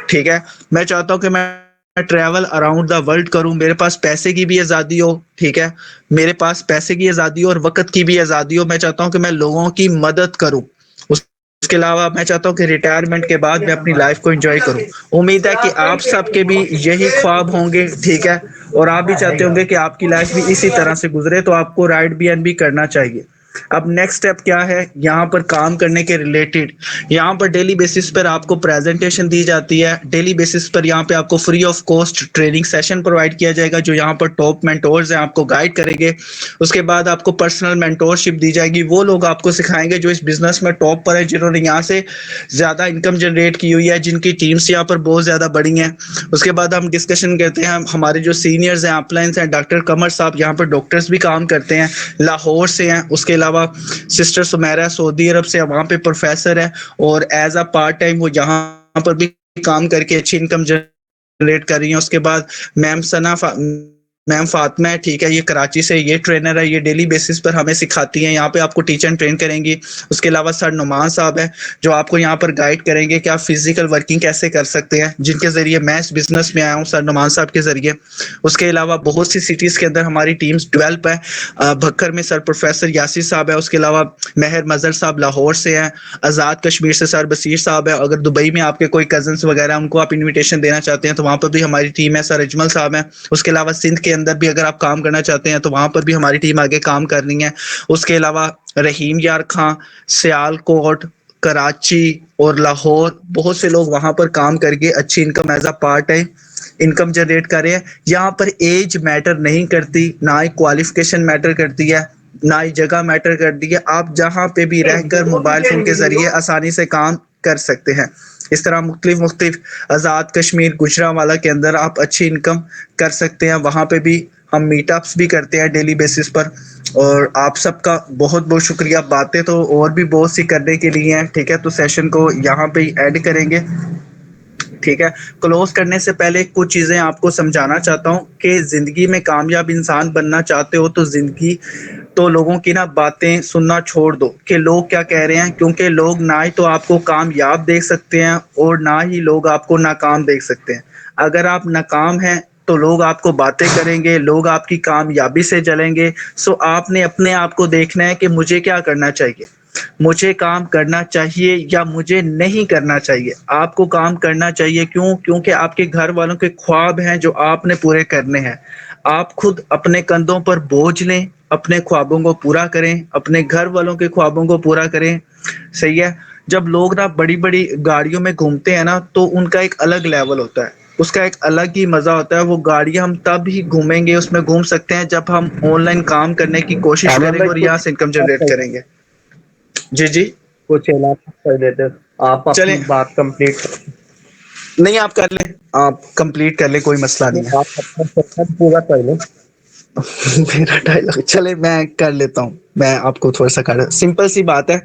ठीक है। मैं चाहता हूं कि मैं ट्रैवल अराउंड द वर्ल्ड करूं, मेरे पास पैसे की भी आज़ादी हो, ठीक है, मेरे पास पैसे की आज़ादी हो और वक्त की भी आज़ादी हो। मैं चाहता हूं कि मैं लोगों की मदद करूं। उसके अलावा मैं चाहता हूँ कि रिटायरमेंट के बाद मैं अपनी लाइफ को एंजॉय करूँ। उम्मीद है कि आप सबके भी यही ख्वाब होंगे, ठीक है? और आप भी चाहते होंगे कि आपकी लाइफ भी इसी तरह से गुजरे, तो आपको राइट बी एन बी करना चाहिए। अब नेक्स्ट स्टेप क्या है यहाँ पर काम करने के रिलेटेड? यहाँ पर डेली बेसिस पर आपको प्रेजेंटेशन दी जाती है, डेली बेसिस पर यहाँ पे आपको free of cost training session provide किया जाएगा, जो यहाँ पर टॉप मेंटोर्स हैं आपको गाइड करेंगे। उसके बाद आपको पर्सनल मेंटोरशिप दी जाएगी, वो लोग आपको सिखाएंगे जो इस बिजनेस में टॉप पर है, जिन्होंने यहाँ से ज़्यादा इनकम जनरेट की हुई है, जिनकी टीम्स यहाँ पर बहुत ज़्यादा बड़ी हैं। उसके बाद हम डिस्कशन करते हैं, हमारे जो सीनियर्स हैं, अपलाइंस हैं, डॉक्टर कमर साहब यहाँ पर डॉक्टर्स भी काम करते हैं, लाहौर से हैं। उसके अलावा सिस्टर सुमेरा सऊदी अरब से वहाँ पे प्रोफेसर है, और एज अ पार्ट टाइम वो यहाँ पर भी काम करके अच्छी इनकम जनरेट कर रही हैं। उसके बाद मैम सना मैम फातिमा है, ठीक है, ये कराची से, ये ट्रेनर है, ये डेली बेसिस पर हमें सिखाती हैं, यहाँ पे आपको टीच एंड ट्रेन करेंगी। उसके अलावा सर नुमान साहब है, जो आपको यहाँ पर गाइड करेंगे कि आप फिजिकल वर्किंग कैसे कर सकते हैं, जिनके जरिए मैं इस बिजनेस में आया हूँ, सर नुमान साहब के जरिए। उसके अलावा बहुत सी सिटीज़ के अंदर हमारी टीम्स डेवलप है। भक्कर में सर प्रोफेसर यासिर साहब है, उसके अलावा मेहर मजहर साहब लाहौर से हैं, आज़ाद कश्मीर से सर बसीर साहब है। अगर दुबई में आपके कोई कजन्स वगैरह उनको आप इन्विटेशन देना चाहते हैं तो वहाँ पर भी हमारी टीम है, सर अजमल साहब हैं। उसके अलावा सिंध के अंदर भी अगर आप काम करना चाहते हैं तो वहाँ पर भी हमारी टीम आगे काम कर रही है। उसके अलावा रहीम यार खां, सियालकोट, कराची और लाहौर, बहुत से लोग वहाँ पर काम करके अच्छी income as a part time income generate कर रहे हैं। यहाँ पर एज मैटर नहीं करती, ना ही क्वालिफिकेशन मैटर करती है, ना ही जगह मैटर करती है। आप जहाँ पे भी रहकर मोबाइल फोन के जरिए आसानी से काम कर सकते हैं। इस तरह मुख्तलिफ मुख्तलिफ आज़ाद कश्मीर गुजरांवाला के अंदर आप अच्छी इनकम कर सकते हैं। वहाँ पे भी हम मीटअप्स भी करते हैं डेली बेसिस पर। और आप सबका बहुत बहुत शुक्रिया। बातें तो और भी बहुत सी करने के लिए हैं, ठीक है, तो सेशन को यहाँ पे ही ऐड करेंगे, ठीक है। क्लोज करने से पहले कुछ चीज़ें आपको समझाना चाहता हूँ कि ज़िंदगी में कामयाब इंसान बनना चाहते हो तो ज़िंदगी तो लोगों की ना बातें सुनना छोड़ दो कि लोग क्या कह रहे हैं, क्योंकि लोग ना ही तो आपको कामयाब देख सकते हैं और ना ही लोग आपको नाकाम देख सकते हैं। अगर आप नाकाम हैं तो लोग आपको बातें करेंगे, लोग आपकी कामयाबी से जलेंगे। सो आपने अपने आप को देखना है कि मुझे क्या करना चाहिए, मुझे काम करना चाहिए या मुझे नहीं करना चाहिए। आपको काम करना चाहिए, क्यों? क्योंकि आपके घर वालों के ख्वाब हैं जो आपने पूरे करने हैं। आप खुद अपने कंधों पर बोझ लें, अपने ख्वाबों को पूरा करें, अपने घर वालों के ख्वाबों को पूरा करें, सही है। जब लोग ना बड़ी बड़ी गाड़ियों में घूमते हैं ना तो उनका एक अलग लेवल होता है, उसका एक अलग ही मजा होता है। वो गाड़ियां हम तब ही घूमेंगे, उसमें घूम सकते हैं जब हम ऑनलाइन काम करने की कोशिश आनंद करेंगे भाई और कुछ यहाँ से इनकम जनरेट करेंगे। जी जी। कुछ इलाका कर देते, आप चलें, अपनी बात कंप्लीट कर। नहीं आप कर लें, आप कंप्लीट कर लें, कोई मसला नहीं है। आप अपना सेशन पूरा कर लो। मेरा डायलॉग चले, मैं कर लेता हूँ, मैं आपको थोड़ा सा कर, सिंपल सी बात है।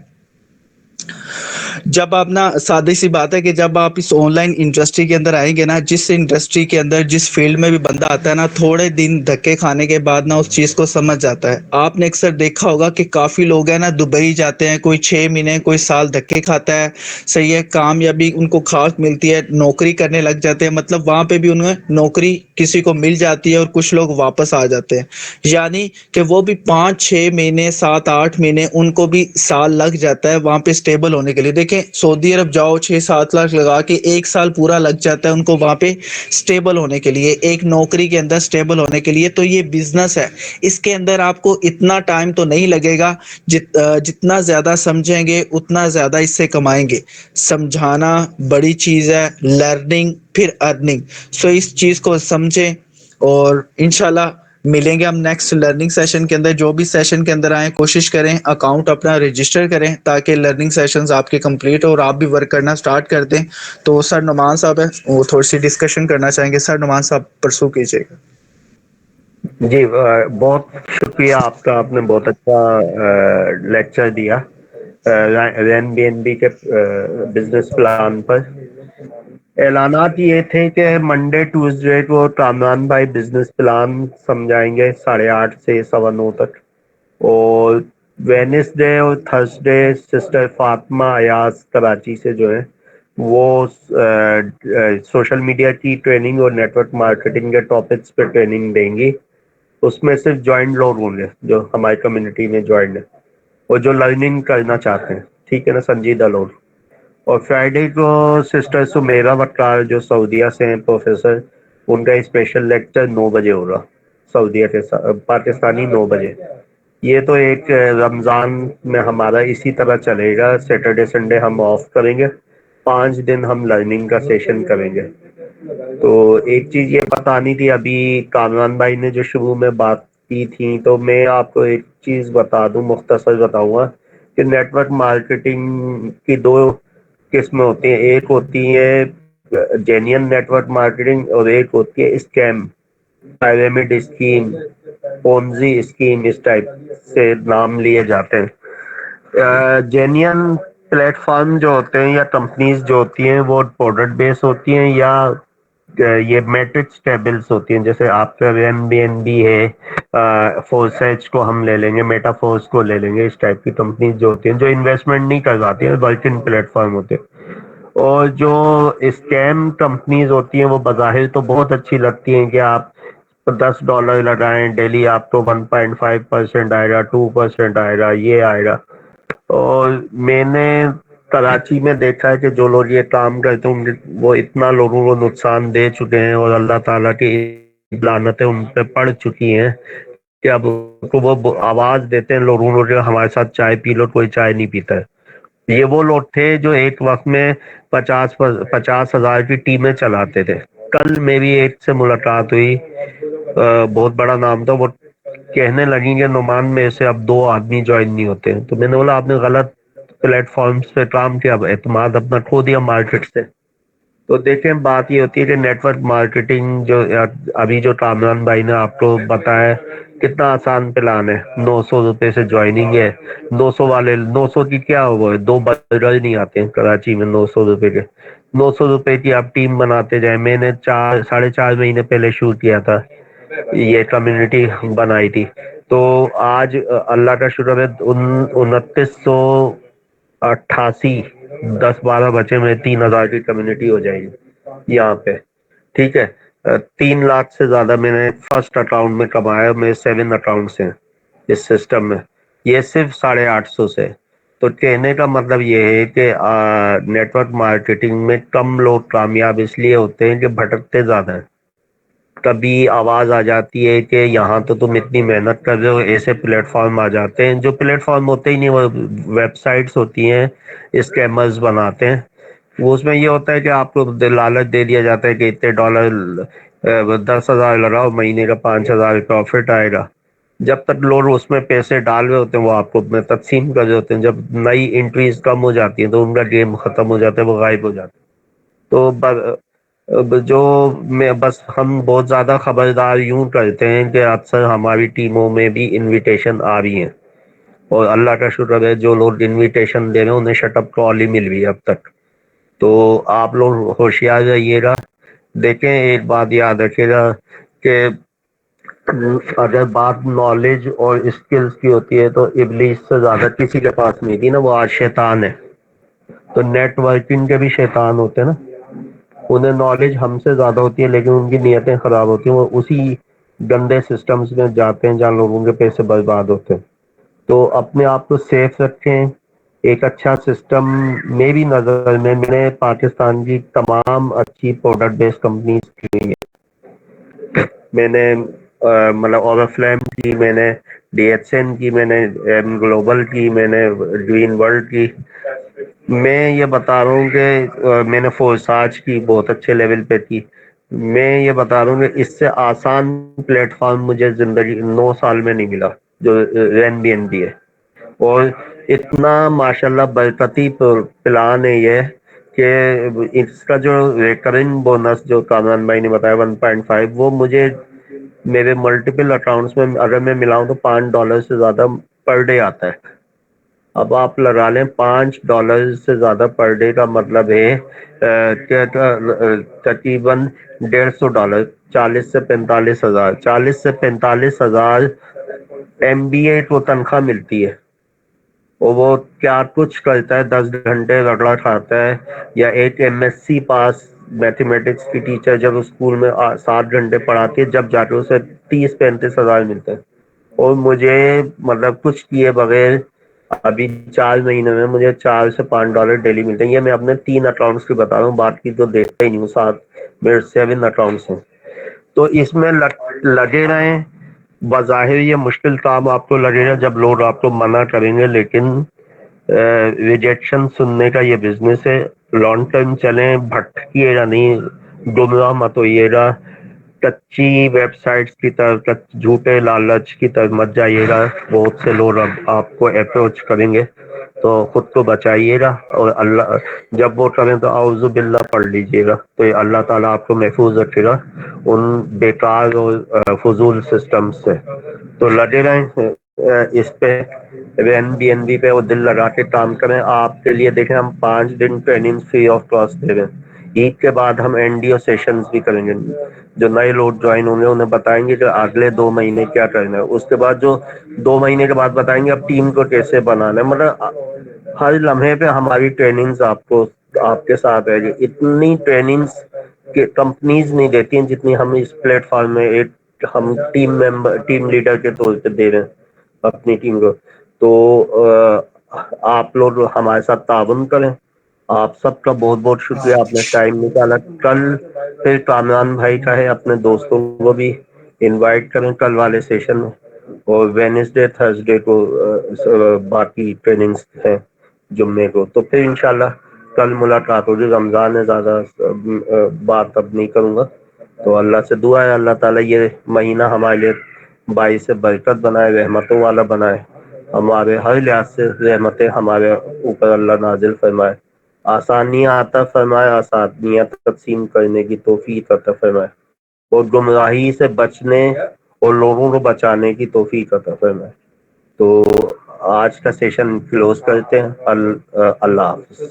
जब आप ना, सादी सी बात है कि जब आप इस ऑनलाइन इंडस्ट्री के अंदर आएंगे ना, जिस इंडस्ट्री के अंदर जिस फील्ड में भी बंदा आता है ना, थोड़े दिन धक्के खाने के बाद ना उस चीज़ को समझ जाता है। आपने अक्सर देखा होगा कि काफ़ी लोग हैं ना दुबई जाते हैं, कोई 6 महीने कोई साल धक्के खाता है, सही है, कामयाबी उनको खास मिलती है, नौकरी करने लग जाते हैं, मतलब वहाँ पे भी उन्हें नौकरी किसी को मिल जाती है और कुछ लोग वापस आ जाते हैं। यानी कि वो भी 5-6 महीने 7-8 महीने उनको भी साल लग जाता है वहाँ पे स्टेबल होने के लिए। देखें, सऊदी अरब जाओ 6-7 लाख लगा के 1 साल पूरा लग जाता है उनको वहाँ पे स्टेबल होने के लिए, एक नौकरी के अंदर स्टेबल होने के लिए। तो ये बिजनेस है, इसके अंदर आपको इतना टाइम तो नहीं लगेगा। जितना ज़्यादा समझेंगे उतना ज़्यादा इससे कमाएंगे। समझाना बड़ी चीज़ है, लर्निंग फिर अर्निंग। सो इस चीज़ को समझें और इंशाल्लाह मिलेंगे हम नेक्स्ट लर्निंग सेशन के अंदर। जो भी सेशन के अंदर आए कोशिश करें अकाउंट अपना रजिस्टर करें ताकि लर्निंग सेशंस आपके कंप्लीट हो और आप भी वर्क करना स्टार्ट कर दें। तो सर नुमान साहब है, वो थोड़ी सी डिस्कशन करना चाहेंगे। सर नुमान साहब परसू कीजिएगा। जी, बहुत शुक्रिया आपका, आपने बहुत अच्छा लेक्चर दिया रैन बी एन बी के बिजनेस प्लान पर। ऐलानात ये थे कि मंडे ट्यूसडे को कामरान भाई बिजनेस प्लान समझाएंगे 8:30 से 9:15 तक, और वेनेसडे और थर्सडे सिस्टर फातिमा अयाज कराची से जो है वो सोशल मीडिया की ट्रेनिंग और नेटवर्क मार्केटिंग के टॉपिक्स पे ट्रेनिंग देंगी। उसमें सिर्फ ज्वाइंट लोग होंगे जो हमारी कम्युनिटी में ज्वाइंट है और जो लर्निंग करना चाहते हैं, ठीक है ना, संजीदा लोग। और फ्राइडे को सिस्टर सुमेरा वक्कार जो सऊदीया से हैं प्रोफेसर, उनका स्पेशल लेक्चर 9 बजे होगा सऊदीया के पाकिस्तानी 9 बजे। ये तो एक रमजान में हमारा इसी तरह चलेगा, सैटरडे संडे हम ऑफ करेंगे, 5 दिन हम लर्निंग का सेशन करेंगे। तो एक चीज ये बतानी थी, अभी कामरान भाई ने जो शुरू में बात की थी, तो मैं आपको एक चीज बता दूं, मुख्तसर बताऊंगा कि नेटवर्क मार्केटिंग की दो किस्में होती हैं। एक होती है जेन्युइन नेटवर्क मार्केटिंग और एक होती है scam, pyramid scheme, Ponzi scheme, इस टाइप से नाम लिए जाते हैं। जेन्युइन प्लेटफॉर्म जो होते हैं या कंपनीज जो होती हैं वो प्रोडक्ट बेस होती हैं, या ये मैट्रिक्स टेबल्स होती हैं, जैसे आपका एयरबीएनबी है, फोरसेज को हम ले लेंगे, मेटाफोर्स को ले लेंगे, इस टाइप की कंपनीज जो होती हैं जो इन्वेस्टमेंट नहीं करवाती हैं, वर्किंग प्लेटफॉर्म होते हैं। और जो स्कैम कंपनीज होती हैं वो बाज़ाहिर तो बहुत अच्छी लगती हैं कि आप $10 लगाएं डेली, आपको 1.5% आएगा, 2% आएगा, ये आएगा। और मैंने कराची में देखा है कि जो लोग ये काम करते हैं वो इतना लोगों को नुकसान दे चुके हैं और अल्लाह ताला की लानतें उन पे पड़ चुकी हैं कि अब उनको वो आवाज देते हैं लोगों को कि हमारे साथ चाय पी लो, कोई चाय नहीं पीता है। ये वो लोग थे जो एक वक्त में 50,000 की टीमें चलाते थे। कल मेरी एक से मुलाकात हुई, बहुत बड़ा नाम था, वो कहने लगी कि नुमान में से अब 2 आदमी ज्वाइन नहीं होते। तो मैंने बोला आपने गलत प्लेटफॉर्म्स पे काम किया, अब एतमाद अपना खो दिया मार्केट से। तो देखें, बात ये होती है कि नेटवर्क मार्केटिंग जो अभी जो कामरान भाई ने आपको बताया, कितना आसान प्लान है, ₹900 से ज्वाइनिंग है। 900 वाले, 900 की क्या हुआ है, 2 बर्गर नहीं आते हैं कराची में ₹900 के। ₹900 की आप टीम बनाते जाए। मैंने 4 साढ़े 4 महीने पहले शुरू किया था, ये कम्युनिटी बनाई थी। तो आज अल्लाह का शुक्र है, 2988, 10-12 बचे में 3,000 की कम्युनिटी हो जाएगी यहाँ पे। ठीक है। 3 लाख से ज्यादा मैंने फर्स्ट अकाउंट में कमाया, मेरे 7 अकाउंट्स हैं इस सिस्टम में, ये सिर्फ 850 से। तो कहने का मतलब ये है कि नेटवर्क मार्केटिंग में कम लोग कामयाब इसलिए होते हैं कि भटकते ज्यादा हैं। कभी आवाज आ जाती है कि यहाँ तो तुम इतनी मेहनत कर रहे हो, ऐसे प्लेटफॉर्म आ जाते हैं, जो प्लेटफॉर्म होते ही नहीं, वो वेबसाइट्स होती हैं, स्कैमर्स बनाते हैं। वो उसमें ये होता है कि आपको लालच दे दिया जाता है कि इतने डॉलर, 10,000 लगाओ, महीने का 5,000 प्रॉफिट आएगा। जब तक लोग उसमें पैसे डाल रहे होते हैं वो आपको में तकसीम कर रहे होते हैं, जब नई एंट्रीज कम हो जाती है तो उनका गेम खत्म हो जाता है, वो गायब हो जाते हैं। तो अब जो मैं बस हम बहुत ज्यादा खबरदार यूं करते हैं कि अक्सर हमारी टीमों में भी इनविटेशन आ रही हैं, और अल्लाह का शुक्र है जो लोग इनविटेशन दे रहे हैं उन्हें शटअप कॉल ही मिल रही है अब तक। तो आप लोग होशियार रहिएगा। देखें, एक बात याद रखिएगा कि अगर बात नॉलेज और स्किल्स की होती है तो इबलीस से ज्यादा किसी के पास नहीं थी ना, वो आज शैतान है। तो नेटवर्किंग के भी शैतान होते हैं ना, उन्हें नॉलेज हमसे ज्यादा होती है लेकिन उनकी नीयतें खराब होती हैं, वो उसी गंदे सिस्टम्स में जाते हैं जहाँ लोगों के पैसे बर्बाद होते हैं। तो अपने आप को सेफ रखें। एक अच्छा सिस्टम मेरी नज़र में, मैंने पाकिस्तान की तमाम अच्छी प्रोडक्ट बेस्ड कंपनीज की है। मैंने मतलब ओराफ्लेम की, मैंने डीएचएन की, मैंने एम ग्लोबल की, मैंने ग्रीन वर्ल्ड की। मैं ये बता रहा हूँ कि मैंने फोरसाज की, बहुत अच्छे लेवल पे थी। मैं ये बता रहा हूँ कि इससे आसान प्लेटफॉर्म मुझे जिंदगी 9 साल में नहीं मिला जो एनबीएनबी है। और इतना माशाल्लाह बरकती प्लान है ये कि इसका जो रिकरिंग बोनस जो कामरान भाई ने बताया 1.5, वो मुझे मेरे मल्टीपल अकाउंट्स में अगर मैं मिलाऊं तो $5 से ज्यादा पर डे आता है। अब आप लगा लें, $5 से ज्यादा पर डे का मतलब है तकरीबन $150, 40 से 45 हजार, 40 से 45 हजार MBA को तनख्वाह मिलती है। और वो क्या कुछ करता है, 10 घंटे रगड़ा खाता है। या एक MSc पास मैथमेटिक्स की टीचर जब स्कूल में 7 घंटे पढ़ाती है, जब जाके उसे 30-35 हजार मिलते हैं। और मुझे मतलब कुछ किए बगैर अभी 4 महीने में मुझे $4 से $5 डेली मिलते हैं। ये मैं अपने 3 अकाउंट्स की बता रहा हूँ, बाकी तो देखता ही नहीं हूँ, साथ मेरे 7 अकाउंट्स हैं। तो इसमें लगे रहें। बज़ाहिर ये मुश्किल काम आपको लगेगा जब लोग आपको मना करेंगे, लेकिन रिजेक्शन सुनने का ये बिजनेस है। लॉन्ग टर्म चलें, भटकिएगा नहीं, गुमराह मत होइएगा, कच्ची वेबसाइट्स की तरफ, झूठे लालच की तरफ मत जाइएगा। बहुत से लोग अब आपको अप्रोच करेंगे, तो खुद को बचाइएगा। और अल्लाह जब वो करें तो औज़ु बिल्लाह पढ़ लीजिएगा, तो ये अल्लाह ताला आपको महफूज रखेगा उन बेकार और फजूल सिस्टम से। तो लगे रहें इस पे, एनबीएनबी पे, और दिल लगा के काम करें। आपके लिए देखें, हम 5 दिन ट्रेनिंग फ्री ऑफ कॉस्ट दे रहे हैं। ईद के बाद हम एनडीओ सेशंस भी करेंगे। जो नए लोग ज्वाइन होंगे उन्हें बताएंगे कि अगले 2 महीने क्या करना है। उसके बाद जो 2 महीने के बाद बताएंगे अब टीम को कैसे बनाना है। मतलब हर लम्हे पे हमारी ट्रेनिंग्स आपको आपके साथ है। इतनी ट्रेनिंग्स के कंपनीज नहीं देती हैं जितनी हम इस प्लेटफॉर्म में एक हम टीम लीडर के तौर पे दे रहे हैं अपनी टीम को। तो आप लोग हमारे साथ ताउन करें। आप सबका बहुत बहुत शुक्रिया, आपने टाइम निकाला। कल फिर कामरान भाई का है, अपने दोस्तों को भी इनवाइट करें कल वाले सेशन में। और वेनेसडे थर्सडे को बाकी ट्रेनिंग्स हैं, जुम्मे को। तो फिर इंशाल्लाह कल मुलाकात होगी। रमजान है, ज्यादा बात अब नहीं करूंगा। तो अल्लाह से दुआ है अल्लाह ताला ये महीना हमारे लिए बाईस से बरकत बनाए, रहमतों वाला बनाए। हमारे हर लिहाज से रहमतें हमारे ऊपर अल्लाह नाजिल फरमाए, आसानियाँ अता फरमाए, आसानियाँ तकसीम करने की तौफीक अता फरमाए, और गुमराही से बचने और लोगों को बचाने की तौफीक अता फरमाए। तो आज का सेशन क्लोज करते हैं। अल्लाह हाफिज।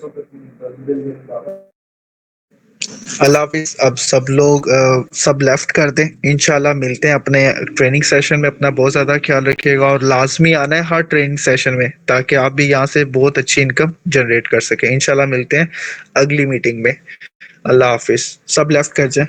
अल्लाह हाफिज। अब सब लोग सब लेफ्ट कर दें। इंशाल्लाह मिलते हैं अपने ट्रेनिंग सेशन में। अपना बहुत ज़्यादा ख्याल रखिएगा और लाजमी आना है हर ट्रेनिंग सेशन में, ताकि आप भी यहाँ से बहुत अच्छी इनकम जनरेट कर सकें। इंशाल्लाह मिलते हैं अगली मीटिंग में। अल्लाह हाफिज। सब लेफ्ट कर जाएं।